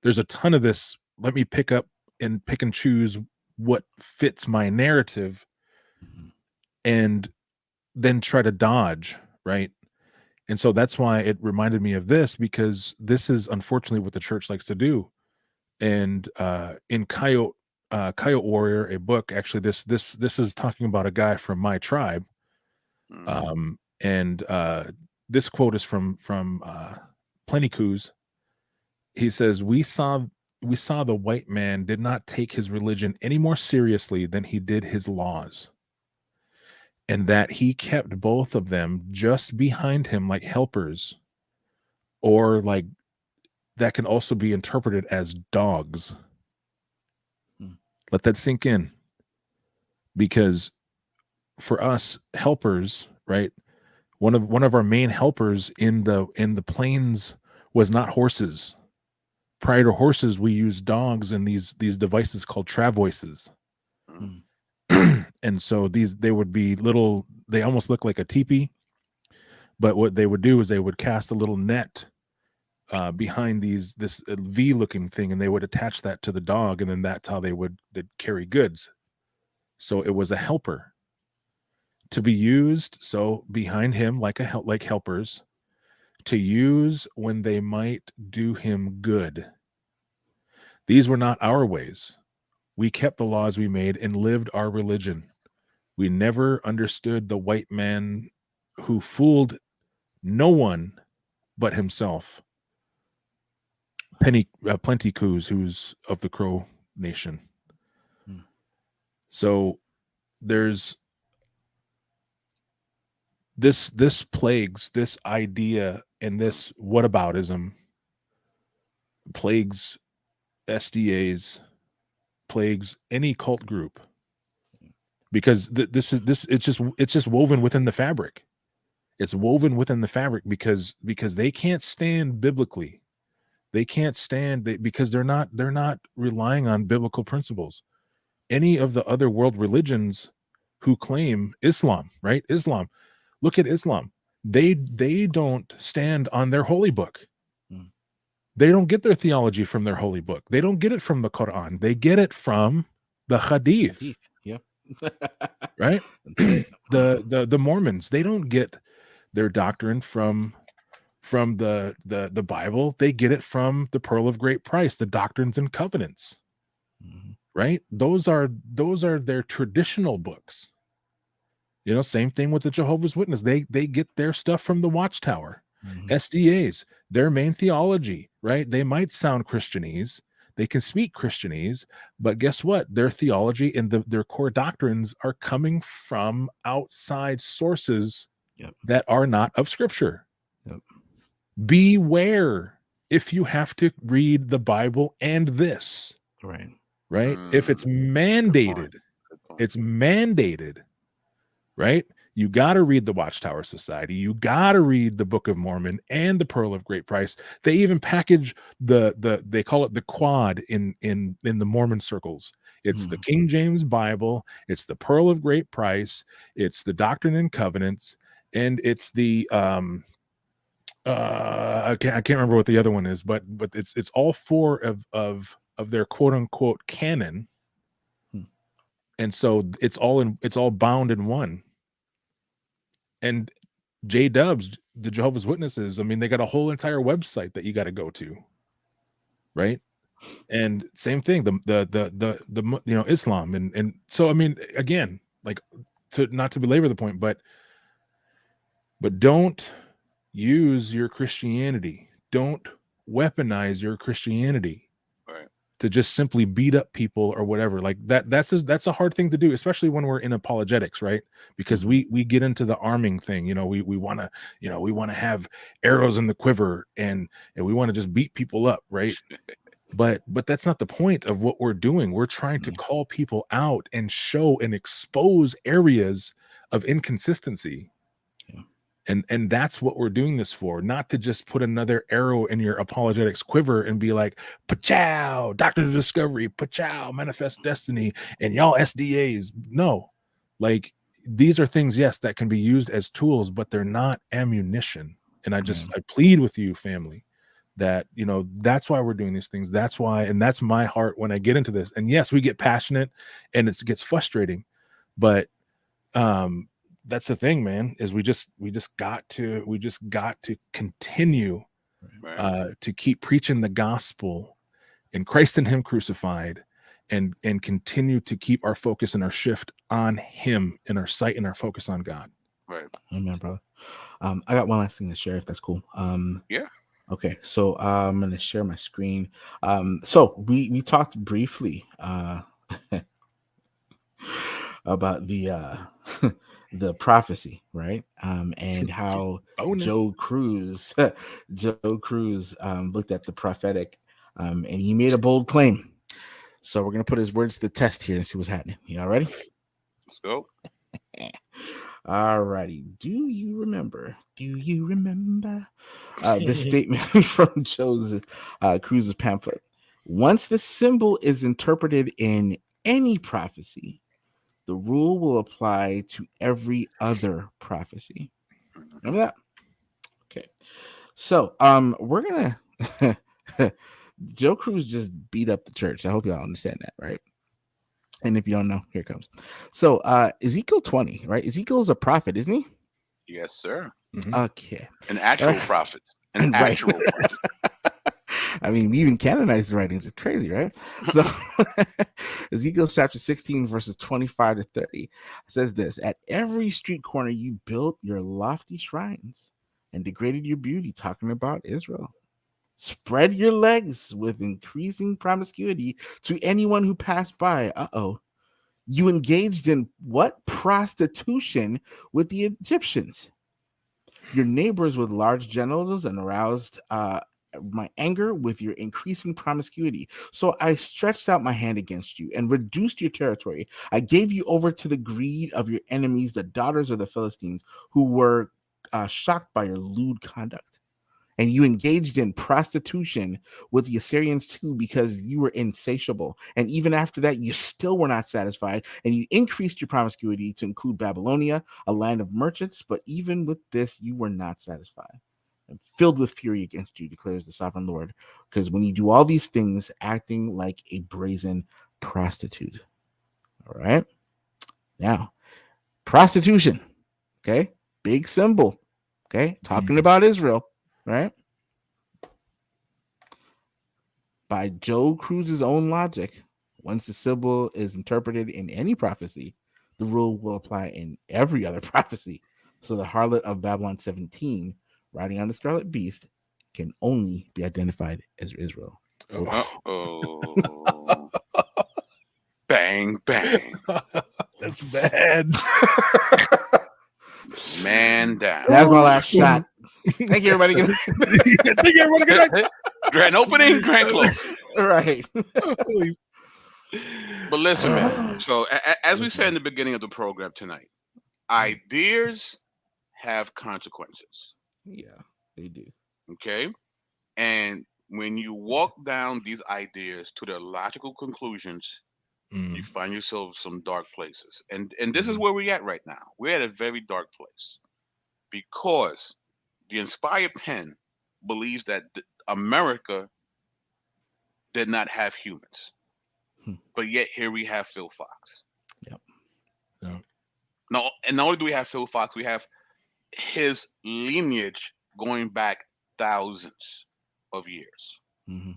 there's a ton of this. Let me pick and choose what fits my narrative and then try to dodge, right? And so that's why it reminded me of this, because this is unfortunately what the church likes to do. And in Coyote Warrior, a book, actually, this is talking about a guy from my tribe. And this quote is from Plenty Coos. He says, we saw the white man did not take his religion any more seriously than he did his laws, and that he kept both of them just behind him like helpers, or like that can also be interpreted as dogs. Let that sink in, because for us helpers, right, one of our main helpers in the plains was not horses. Prior to horses, we used dogs and these devices called travoises. And so they would be little, they almost look like a teepee, but what they would do is they would cast a little net behind this V looking thing, and they would attach that to the dog, and then that's how they'd carry goods. So it was a helper to be used, so behind him like helpers, to use when they might do him good. These were not our ways. We kept the laws we made and lived our religion. We never understood the white man who fooled no one but himself. Plenty Coos, who's of the Crow Nation. So there's this plagues this idea, and this whataboutism plagues SDAs, plagues any cult group, because it's just woven within the fabric. It's woven within the fabric because they can't stand biblically. They can't stand because they're not relying on biblical principles. Any of the other world religions who claim Islam, right? Islam, look at Islam. They don't stand on their holy book. They don't get their theology from their holy book. They don't get it from the Quran. They get it from the Hadith. Yep. Right? The Mormons, they don't get their doctrine from the Bible. They get it from the Pearl of Great Price, the Doctrines and Covenants. Right? Those are their traditional books. You know, same thing with the Jehovah's Witness. They get their stuff from the Watchtower. SDAs, their main theology, right? They might sound Christianese, they can speak Christianese, but guess what? Their theology and their core doctrines are coming from outside sources that are not of Scripture. Beware if you have to read the Bible and this. Right? If it's mandated, it's mandated, right? You got to read the Watchtower Society. You got to read the Book of Mormon and the Pearl of Great Price. They even package they call it the quad in the Mormon circles. It's the King James Bible. It's the Pearl of Great Price. It's the Doctrine and Covenants, and it's the I can't remember what the other one is, but it's all four of their quote unquote canon, and so it's all bound in one. And J-Dubs, the Jehovah's Witnesses, I mean, they got a whole entire website that you got to go to, right? And same thing, the you know, Islam, and so I mean, again, like, to not to belabor the point, but don't use your Christianity, don't weaponize your Christianity to just simply beat up people or whatever. Like that's a hard thing to do, especially when we're in apologetics, right? Because we get into the arming thing. We want to have arrows in the quiver, and we want to just beat people up, right? But that's not the point of what we're doing. We're trying to call people out and show and expose areas of inconsistency. And that's what we're doing this for, not to just put another arrow in your apologetics quiver and be like, pachow, Doctrine of Discovery, pachow, Manifest Destiny, and y'all SDAs. No, like these are things, yes, that can be used as tools, but they're not ammunition. And I plead with you, family, that, that's why we're doing these things. That's why, and that's my heart when I get into this. And yes, we get passionate and it gets frustrating, but that's the thing, man, is we just got to continue to keep preaching the gospel and Christ and him crucified, and continue to keep our focus and our shift on him and our sight and our focus on God. Right. Amen, brother. I got one last thing to share, if that's cool. Yeah. Okay, so I'm gonna share my screen. So we talked briefly about the the prophecy, right? And how Joe Cruz looked at the prophetic, and he made a bold claim. So we're gonna put his words to the test here and see what's happening. Y'all ready? Let's go. All righty. Do you remember this statement from Joe Cruz's pamphlet? Once the symbol is interpreted in any prophecy, the rule will apply to every other prophecy. Remember that? Okay. So we're gonna Joe Cruz just beat up the church. I hope y'all understand that, right? And if you don't know, here it comes. So Ezekiel 20, right? Ezekiel's a prophet, isn't he? Yes, sir. Mm-hmm. Okay. An actual prophet. An actual prophet. I mean, we even canonized the writings. It's crazy, right? So Ezekiel chapter 16, verses 25 to 30 says this: at every street corner you built your lofty shrines and degraded your beauty, talking about Israel. Spread your legs with increasing promiscuity to anyone who passed by. You engaged in what? Prostitution with the Egyptians. Your neighbors with large genitals and aroused my anger with your increasing promiscuity. So I stretched out my hand against you and reduced your territory. I gave you over to the greed of your enemies, the daughters of the Philistines, who were shocked by your lewd conduct. And you engaged in prostitution with the Assyrians too, because you were insatiable. And even after that, you still were not satisfied. And you increased your promiscuity to include Babylonia, a land of merchants. But even with this, you were not satisfied. I'm filled with fury against you, declares the sovereign Lord. Because when you do all these things, acting like a brazen prostitute. All right. Now, prostitution. Okay. Big symbol. Okay. Talking about Israel. Right? By Joe Cruz's own logic, once the symbol is interpreted in any prophecy, the rule will apply in every other prophecy. So the harlot of Babylon 17, riding on the scarlet beast, can only be identified as Israel. Oh. Bang, bang. That's bad. Man down. That's my last shot. Thank you, everybody. Thank you, everybody. Good night. Grand opening, grand closing. Right. But listen, man. So as we said in the beginning of the program tonight, ideas have consequences. Yeah, they do. Okay? And when you walk down these ideas to their logical conclusions, you find yourself some dark places. And this is where we're at right now. We're at a very dark place. Because the inspired pen believes that America did not have humans. But yet here we have Phil Fox. Yep. No, and not only do we have Phil Fox, we have his lineage going back thousands of years. Mm-hmm.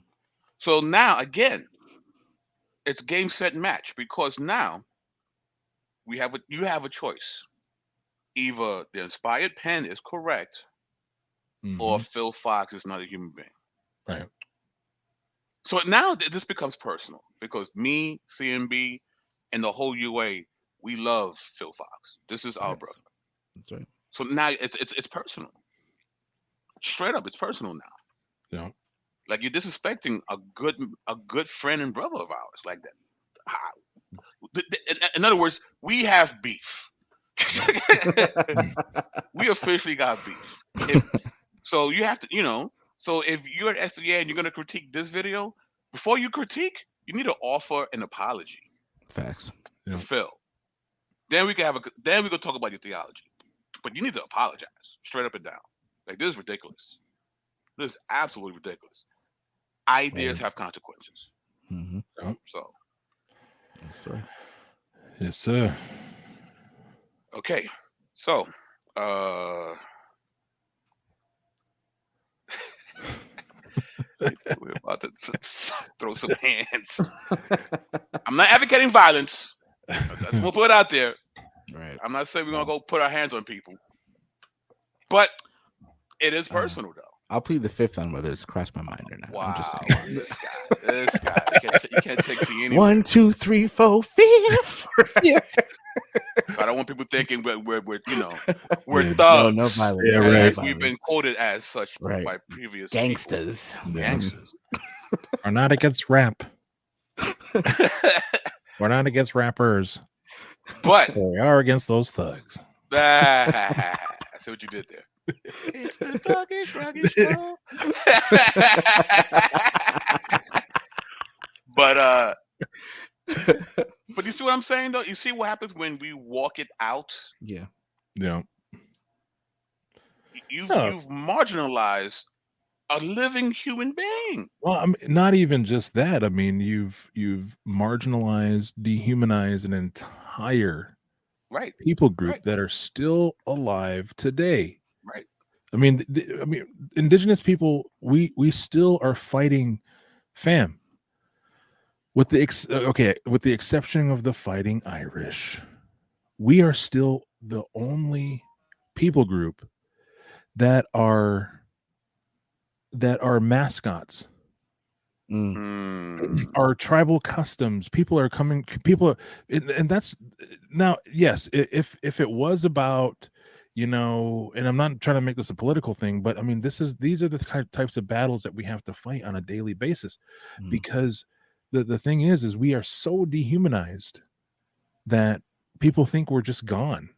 So now again, it's game, set, match, because now you have a choice. Either the inspired pen is correct, or Phil Fox is not a human being. Right. So now this becomes personal because me, CMB, and the whole UA, we love Phil Fox. This is our brother. That's right. So now it's personal. Straight up, it's personal now. Yeah. Like you're disrespecting a good friend and brother of ours like that. In other words, we have beef. We officially got beef. So you have to, so if you're at SDA and you're going to critique this video, before you critique, you need to offer an apology. Facts. To Phil. Then we can talk about your theology. But you need to apologize straight up and down. Like, this is ridiculous. This is absolutely ridiculous. Ideas have consequences. Mm-hmm. So. That's right. Yes, sir. Okay. So, we're about to throw some hands. I'm not advocating violence. We'll put it out there. Right. I'm not saying we're gonna go put our hands on people, but it is personal though. I'll plead the fifth on whether it's crossed my mind or not. Wow, I'm just saying. this guy, you can't take me anywhere. 1, 2, 3, 4, 5. I don't want people thinking we're thugs. No violence. Yeah, right. As we've been quoted as such by previous gangsters. Gangsters. We're not against rap. We're not against rappers, but we are against those thugs. I see what you did there. It's the thuggish, ruggish show. But you see what I'm saying though? You see what happens when we walk it out? Yeah. You've marginalized a living human being. Well, I mean, not even just that. I mean, you've marginalized, dehumanized an entire people group that are still alive today. Right. I mean, indigenous people, we still are fighting, fam. With the exception of the Fighting Irish, we are still the only people group that are mascots. Our tribal customs. And that's now, yes, if it was about, and I'm not trying to make this a political thing, but I mean, these are the types of battles that we have to fight on a daily basis, because the thing is we are so dehumanized that people think we're just gone.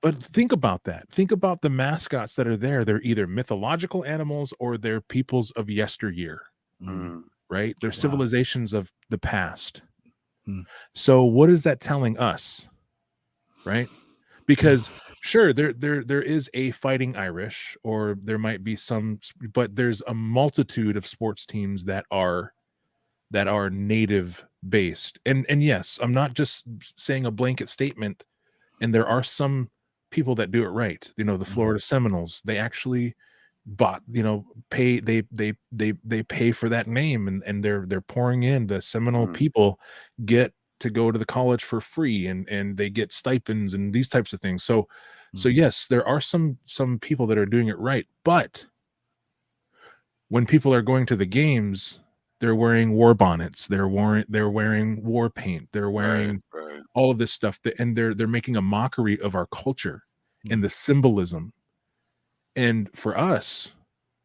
But think about that. Think about the mascots that are there. They're either mythological animals or they're peoples of yesteryear, right? They're civilizations of the past. So what is that telling us, right? Because sure, there is a Fighting Irish, or there might be some, but there's a multitude of sports teams that are native based. And yes, I'm not just saying a blanket statement. And there are some people that do it right. The Florida Seminoles, they actually pay for that name, and they're pouring in. The Seminole people get to go to the college for free, and they get stipends and these types of things. So yes, there are some people that are doing it right. But when people are going to the games, they're wearing war bonnets, they're wearing war paint, they're wearing all of this stuff, and they're making a mockery of our culture and the symbolism. And for us,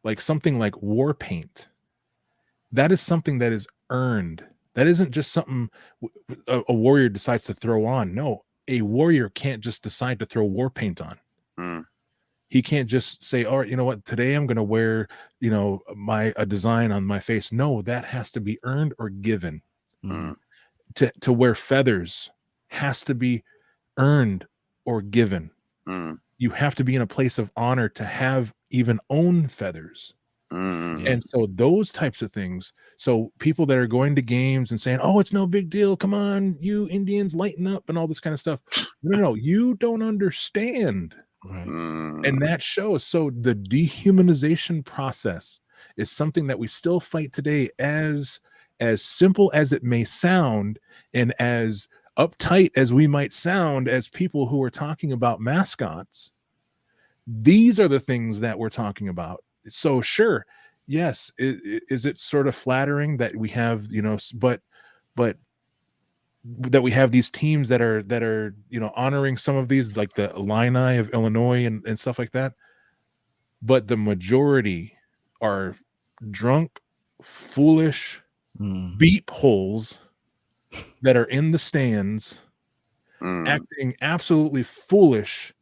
like something like war paint, that is something that is earned. That isn't just something a warrior decides to throw on. No, a warrior can't just decide to throw war paint on. He can't just say, "Oh, you know what? Today I'm going to wear, a design on my face." No, that has to be earned or given. To wear feathers has to be earned or given. You have to be in a place of honor to have even own feathers. And so those types of things. So people that are going to games and saying, "Oh, it's no big deal. Come on, you Indians, lighten up," and all this kind of stuff. No, you don't understand. Right. And that shows. So the dehumanization process is something that we still fight today, as simple as it may sound, and as uptight as we might sound as people who are talking about mascots. These are the things that we're talking about. So sure, yes, is it sort of flattering that we have, but that we have these teams that are honoring some of these, like the Illini of Illinois and stuff like that, but the majority are drunk, foolish beep holes that are in the stands acting absolutely foolish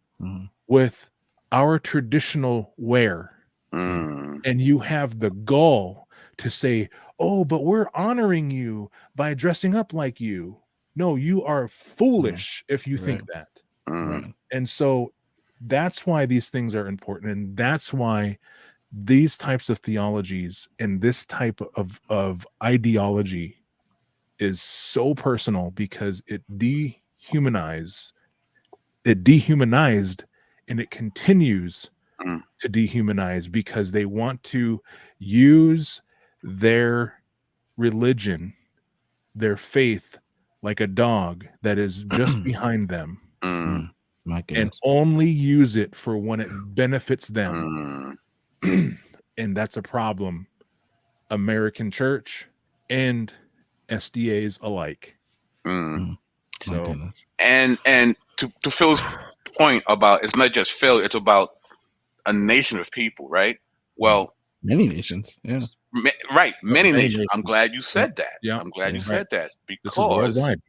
with our traditional wear. And you have the gall to say, oh, but we're honoring you by dressing up like you. No, you are foolish if you think that. And so that's why these things are important. And that's why these types of theologies and this type of ideology is so personal, because it dehumanized, and it continues to dehumanize, because they want to use their religion, their faith, like a dog that is just behind them, and only use it for when it benefits them. And that's a problem, American church and SDAs alike. So, and to Phil's point about, it's not just Phil, it's about a nation of people, right? Well, many nations, many nations. I'm glad you said that. I'm glad you said that, because this is worldwide.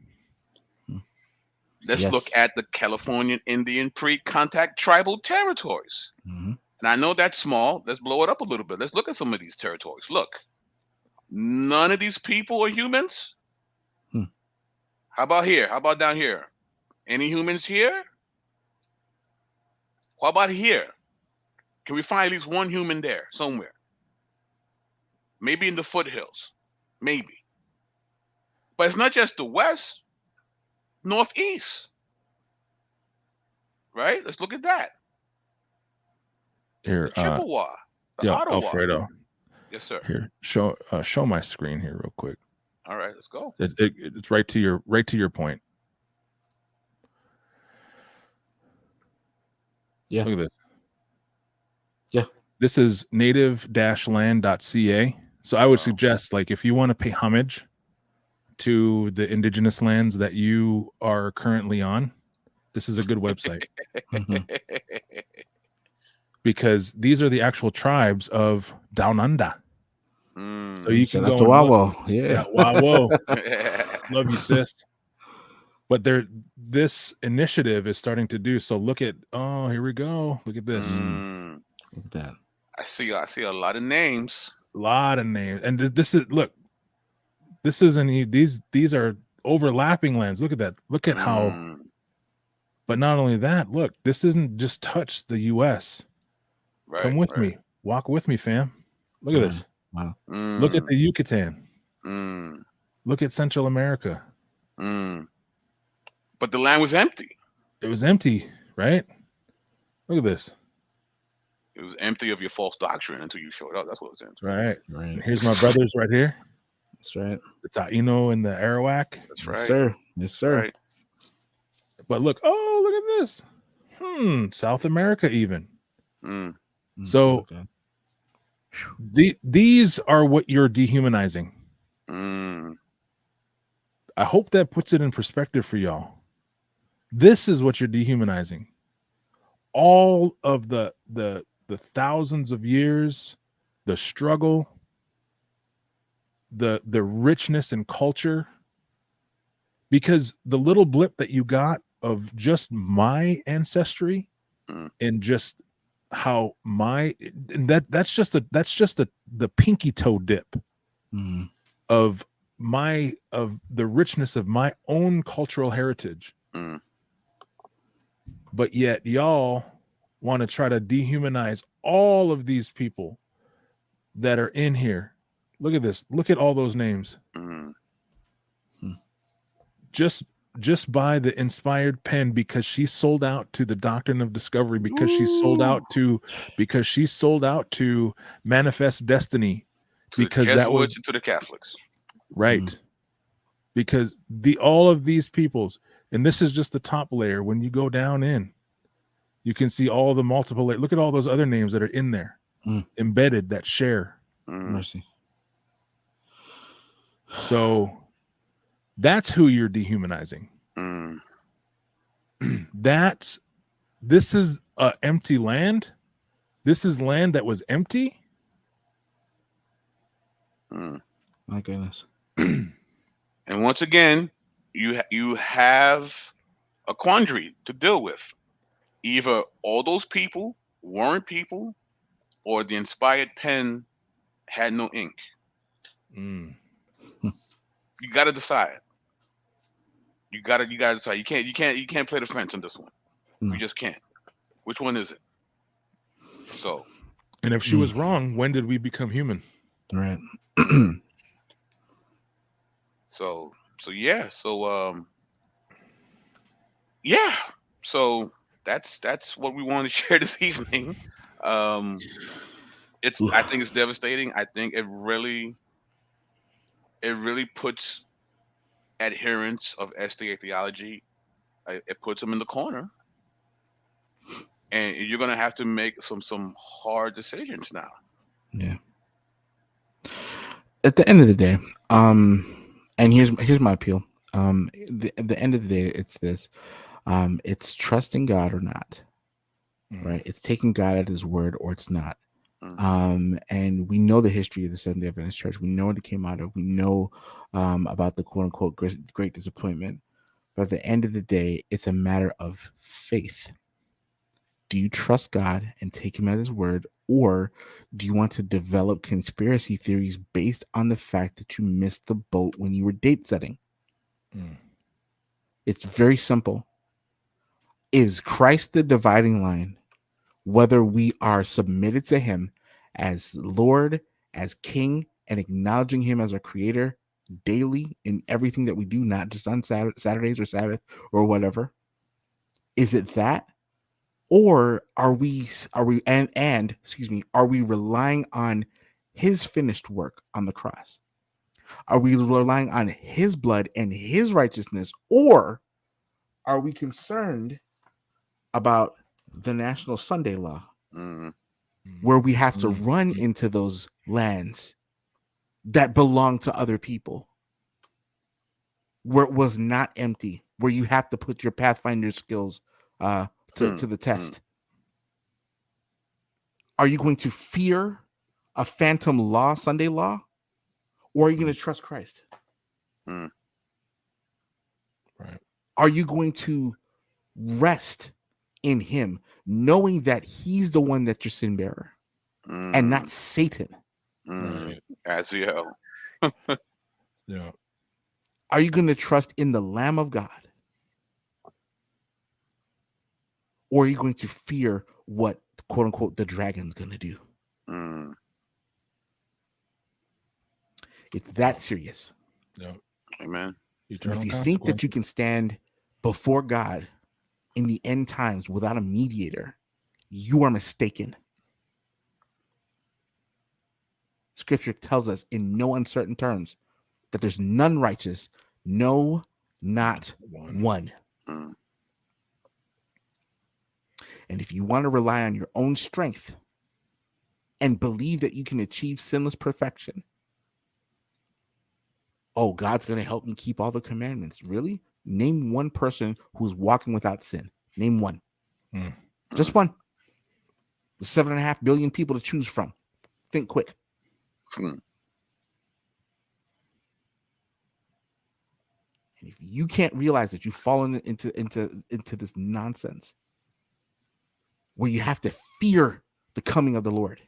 Let's look at the Californian Indian pre-contact tribal territories. And I know that's small. Let's blow it up a little bit. Let's look at some of these territories. Look, none of these people are humans. How about here? How about down here? Any humans here? How about here? Can we find at least one human there somewhere? Maybe in the foothills. Maybe. But it's not just the West, Northeast. Right? Let's look at that. Here, Chippewa. Ottawa. Alfredo. Yes, sir. Here, show my screen here real quick. All right, let's go. It's right to your point. Yeah. Look at this. Yeah. This is native-land.ca. So I would suggest, like, if you want to pay homage to the indigenous lands that you are currently on, this is a good website. Because these are the actual tribes of Down Under. So you can go to Wawo. Wawo. Love you, sis. But this initiative is starting to do so. Look at, here we go. Look at this. Look at that. I see a lot of names. And this is, look, this isn't, these are overlapping lands. Look at that. Look at how, but not only that, look, this isn't just touch the US. Come with me. Walk with me, fam. Look at this. Wow. Look at the Yucatan. Look at Central America. But the land was empty. It was empty, right? Look at this. It was empty of your false doctrine until you showed up. That's what it was empty. Right. And here's my brothers right here. That's right. The Taino and the Arawak. That's right. Yes, sir. Yes, sir. Right. But look at this. South America even. So these are what you're dehumanizing. I hope that puts it in perspective for y'all. This is what you're dehumanizing. All of the thousands of years, the struggle, the richness in culture, because the little blip that you got of just my ancestry and just how that's just the pinky toe dip of the richness of my own cultural heritage. But yet y'all want to try to dehumanize all of these people that are in here. Look at this. Look at all those names. Just by the inspired pen, because she sold out to the Doctrine of Discovery, because she sold out to Manifest Destiny, because that was to the Catholics, right? Because all of these peoples, and this is just the top layer. When you go down in, you can see all the multiple layers. Look at all those other names that are in there, embedded, that share. Mercy. So that's who you're dehumanizing. This is an empty land. This is land that was empty. My goodness. And once again, you have a quandary to deal with. Either all those people weren't people, or the inspired pen had no ink. You got to decide. You got to decide. You can't play the fence on this one. No. You just can't. Which one is it? So. And if she was wrong, when did we become human? Right. So yeah. Yeah. So that's what we want to share this evening. I think it's devastating. I think it really puts adherents of SDA theology, it puts them in the corner, and you're gonna have to make some hard decisions now. Yeah. At the end of the day, and here's my appeal. At the end of the day, it's this. It's trusting God or not. Right? It's taking God at his word or it's not. And we know the history of the Seventh-day Adventist Church. We know what it came out of. We know about the quote unquote great disappointment. But at the end of the day, it's a matter of faith. Do you trust God and take him at his word, or do you want to develop conspiracy theories based on the fact that you missed the boat when you were date setting? It's very simple. Is Christ the dividing line? Whether we are submitted to him as Lord, as King, and acknowledging him as our creator daily in everything that we do, not just on Saturdays or Sabbath or whatever. Is it that? Or are we relying on his finished work on the cross? Are we relying on his blood and his righteousness? Or are we concerned about the National Sunday Law, where we have to run into those lands that belong to other people, where it was not empty, where you have to put your Pathfinder skills to the test? Are you going to fear a phantom law, Sunday law, or are you going to trust Christ? Right. Are you going to rest in him, knowing that he's the one that's your sin bearer and not Satan? Right. As you know. Yeah. Are you going to trust in the Lamb of God? Or are you going to fear what, quote unquote, the dragon's going to do? It's that serious. Yeah. Amen. If you think that you can stand before God in the end times without a mediator, you are mistaken. Scripture tells us in no uncertain terms that there's none righteous, no, not one. And if you want to rely on your own strength and believe that you can achieve sinless perfection, oh, God's going to help me keep all the commandments. Really? Name one person who's walking without sin. Name one. Just one. The 7.5 billion people to choose from. Think quick. And if you can't realize that you've fallen into this nonsense where you have to fear the coming of the Lord,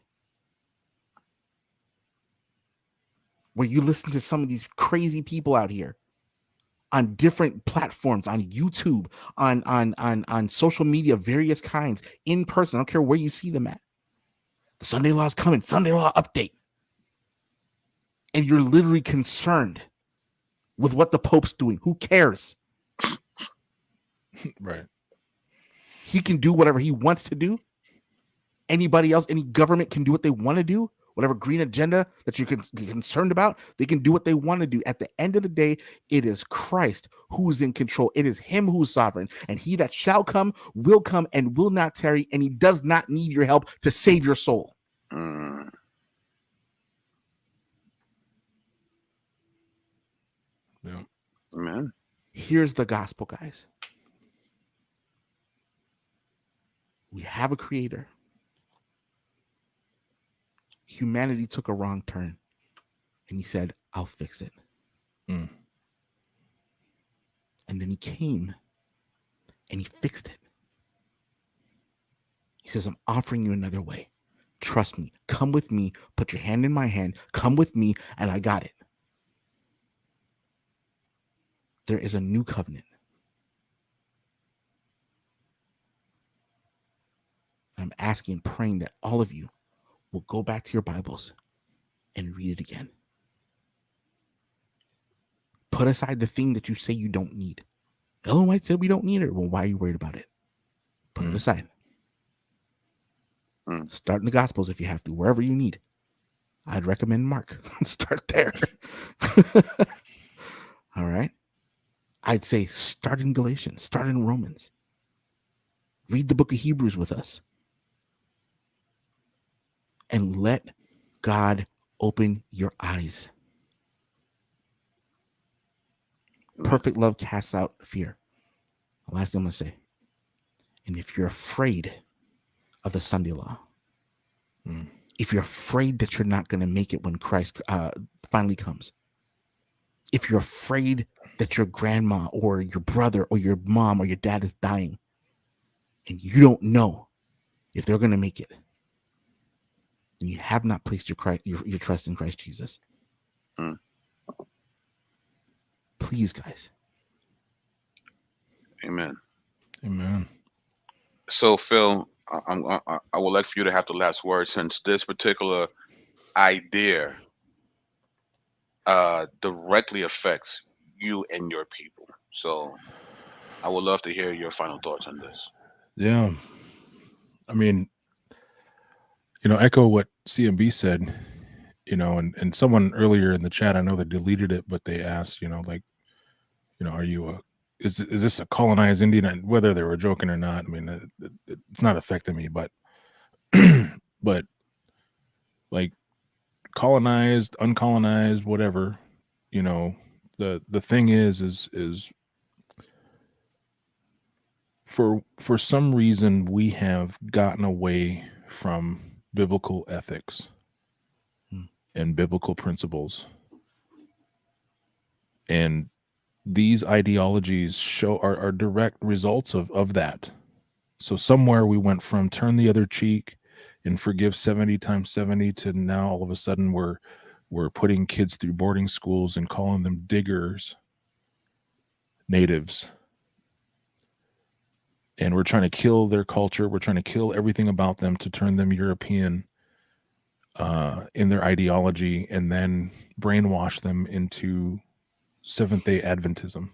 where you listen to some of these crazy people out here on different platforms, on YouTube, on social media, various kinds, in person, I don't care where you see them at. The Sunday law is coming, Sunday law update. And you're literally concerned with what the Pope's doing. Who cares? Right. He can do whatever he wants to do. Anybody else, any government can do what they want to do. Whatever green agenda that you're concerned about, they can do what they want to do. At the end of the day, it is Christ who is in control. It is him who is sovereign. And he that shall come, and will not tarry. And he does not need your help to save your soul. Amen. Here's the gospel, guys. We have a creator. Humanity took a wrong turn, and he said, I'll fix it. Mm. And then he came and he fixed it. He says, I'm offering you another way. Trust me. Come with me. Put your hand in my hand. Come with me, and I got it. There is a new covenant. I'm asking and praying that all of you will go back to your Bibles and read it again. Put aside the thing that you say you don't need. Ellen White said we don't need it. Well, why are you worried about it? Put it aside. Start in the Gospels if you have to, wherever you need. I'd recommend Mark. Start there. All right. I'd say start in Galatians. Start in Romans. Read the book of Hebrews with us. And let God open your eyes. Perfect love casts out fear. The last thing I'm going to say. And if you're afraid of the Sunday law, if you're afraid that you're not going to make it when Christ finally comes, if you're afraid that your grandma or your brother or your mom or your dad is dying and you don't know if they're going to make it, then you have not placed your trust in Christ Jesus. Please, guys. Amen. Amen. So, Phil, I will let for you to have the last word, since this particular idea directly affects you and your people. So I would love to hear your final thoughts on this. Yeah. I mean, echo what CMB said, and someone earlier in the chat, I know they deleted it, but they asked, are you is this a colonized Indian? And whether they were joking or not, I mean, it's not affecting me, but but like colonized, uncolonized, whatever, the thing is for some reason we have gotten away from biblical ethics and biblical principles, and these ideologies are direct results of that. So somewhere we went from turn the other cheek and forgive 70 times 70 to now all of a sudden we're putting kids through boarding schools and calling them diggers, natives. And we're trying to kill their culture. We're trying to kill everything about them to turn them European in their ideology, and then brainwash them into Seventh-day Adventism.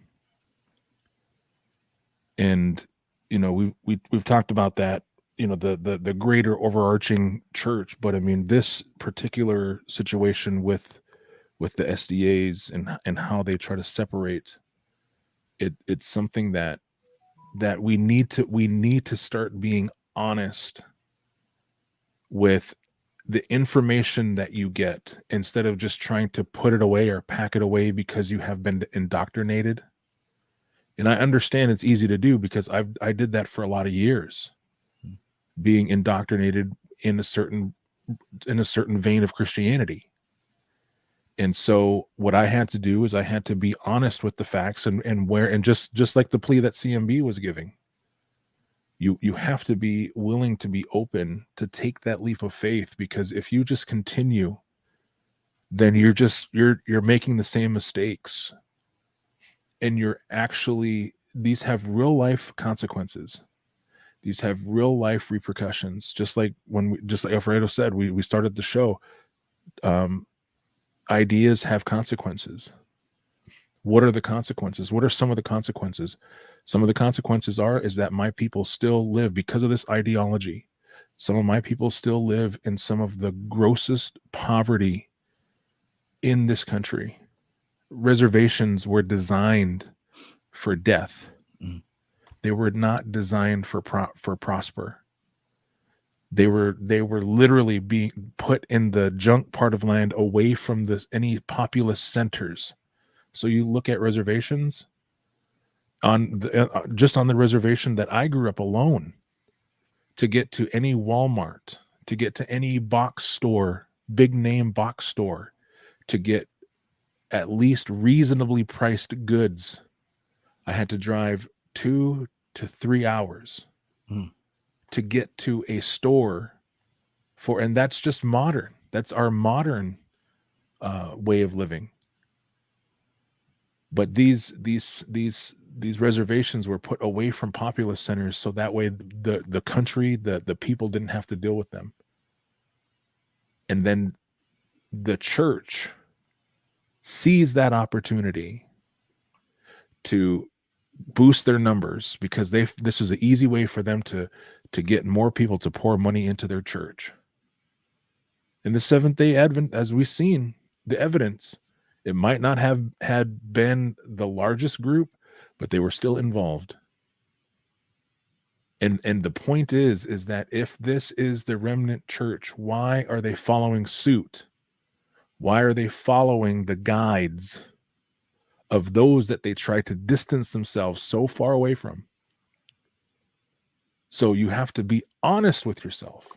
And we've talked about that, the greater overarching church, but I mean this particular situation with the SDAs and how they try to separate it, it's something that we need to start being honest with the information that you get, instead of just trying to put it away or pack it away because you have been indoctrinated. And I understand it's easy to do because I did that for a lot of years, being indoctrinated in a certain vein of Christianity. And so what I had to do is I had to be honest with the facts and just like the plea that CMB was giving. You have to be willing to be open to take that leap of faith, because if you just continue, then you're making the same mistakes, and these have real life consequences. These have real life repercussions. Just like Alfredo said, we started the show. Ideas have consequences. What are the consequences? What are some of the consequences? Some of the consequences is that my people still live, because of this ideology. Some of my people still live in some of the grossest poverty in this country. Reservations were designed for death. They were not designed for prosper. They were literally being put in the junk part of land, away from any populous centers, So you look at reservations on just on the reservation that I grew up alone, to get to any Walmart, to get to any box store, big name box store, to get at least reasonably priced goods, I had to drive 2 to 3 hours to get to a store and that's just modern. That's our modern way of living. But these reservations were put away from populous centers, so that way the country, the people didn't have to deal with them. And then the church sees that opportunity to boost their numbers, because this was an easy way for them to get more people to pour money into their church. In the Seventh-day Advent, as we've seen the evidence, it might not have had been the largest group, but they were still involved. And the point is that if this is the remnant church, why are they following suit? Why are they following the guides of those that they try to distance themselves so far away from? So you have to be honest with yourself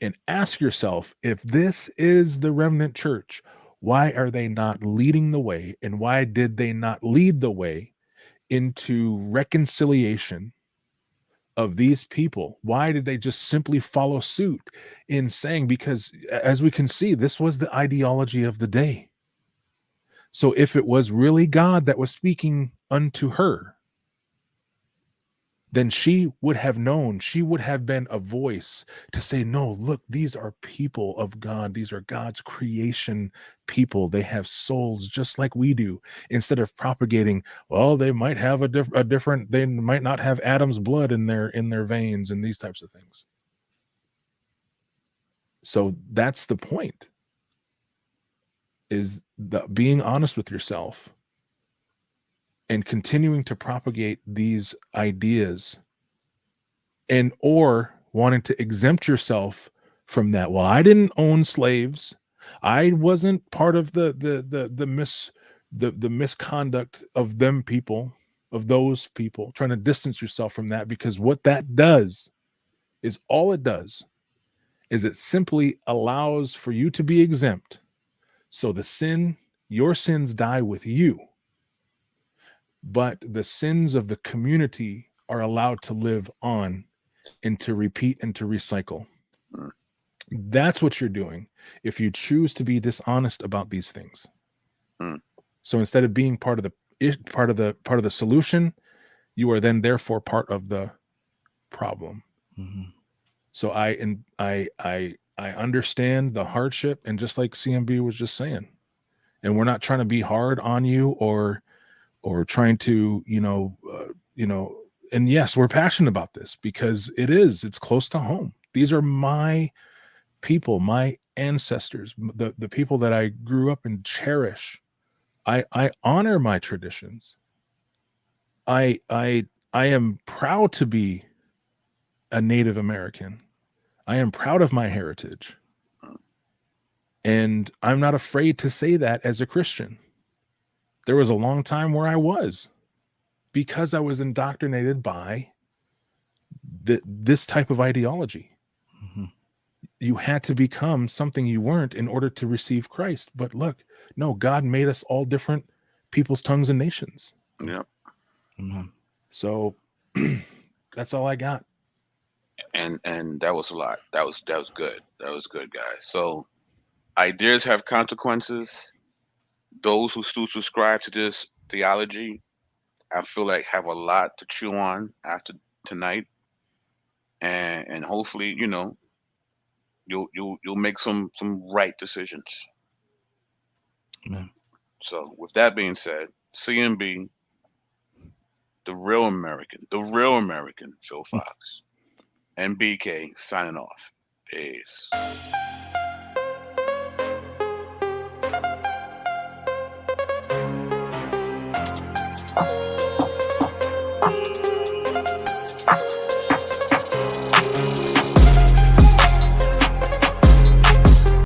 and ask yourself, if this is the remnant church, why are they not leading the way? And why did they not lead the way into reconciliation of these people? Why did they just simply follow suit in saying, because as we can see, this was the ideology of the day. So if it was really God that was speaking unto her, then she would have known, she would have been a voice to say, no, look, these are people of God. These are God's creation people. They have souls just like we do. Instead of propagating, well, they might have a different, they might not have Adam's blood in their veins and these types of things. So that's the point, is being honest with yourself and continuing to propagate these ideas, and or wanting to exempt yourself from that. Well, I didn't own slaves. I wasn't part of the misconduct of them people, of those people, trying to distance yourself from that, because what that does is, all it does is it simply allows for you to be exempt. So your sins die with you, but the sins of the community are allowed to live on and to repeat and to recycle. That's what you're doing if you choose to be dishonest about these things. So instead of being part of the solution, you are then therefore part of the problem. So I understand the hardship, and just like CMB was just saying, and we're not trying to be hard on you or trying to and yes, we're passionate about this because it's close to home. These are my people, my ancestors, the people that I grew up and cherish. I honor my traditions. I am proud to be a Native American. I am proud of my heritage. And I'm not afraid to say that as a Christian. There was a long time where I was, because I was indoctrinated by this type of ideology. You had to become something you weren't in order to receive Christ. But look, no, God made us all different peoples, tongues, and nations. Yep. So that's all I got. And that was a lot. That was good. That was good, guys. So ideas have consequences. Those who still subscribe to this theology, I feel like, have a lot to chew on after tonight, and hopefully, you'll make some right decisions. Amen. So with that being said, CMB, the real American, Phil Fox, and BK signing off. Peace.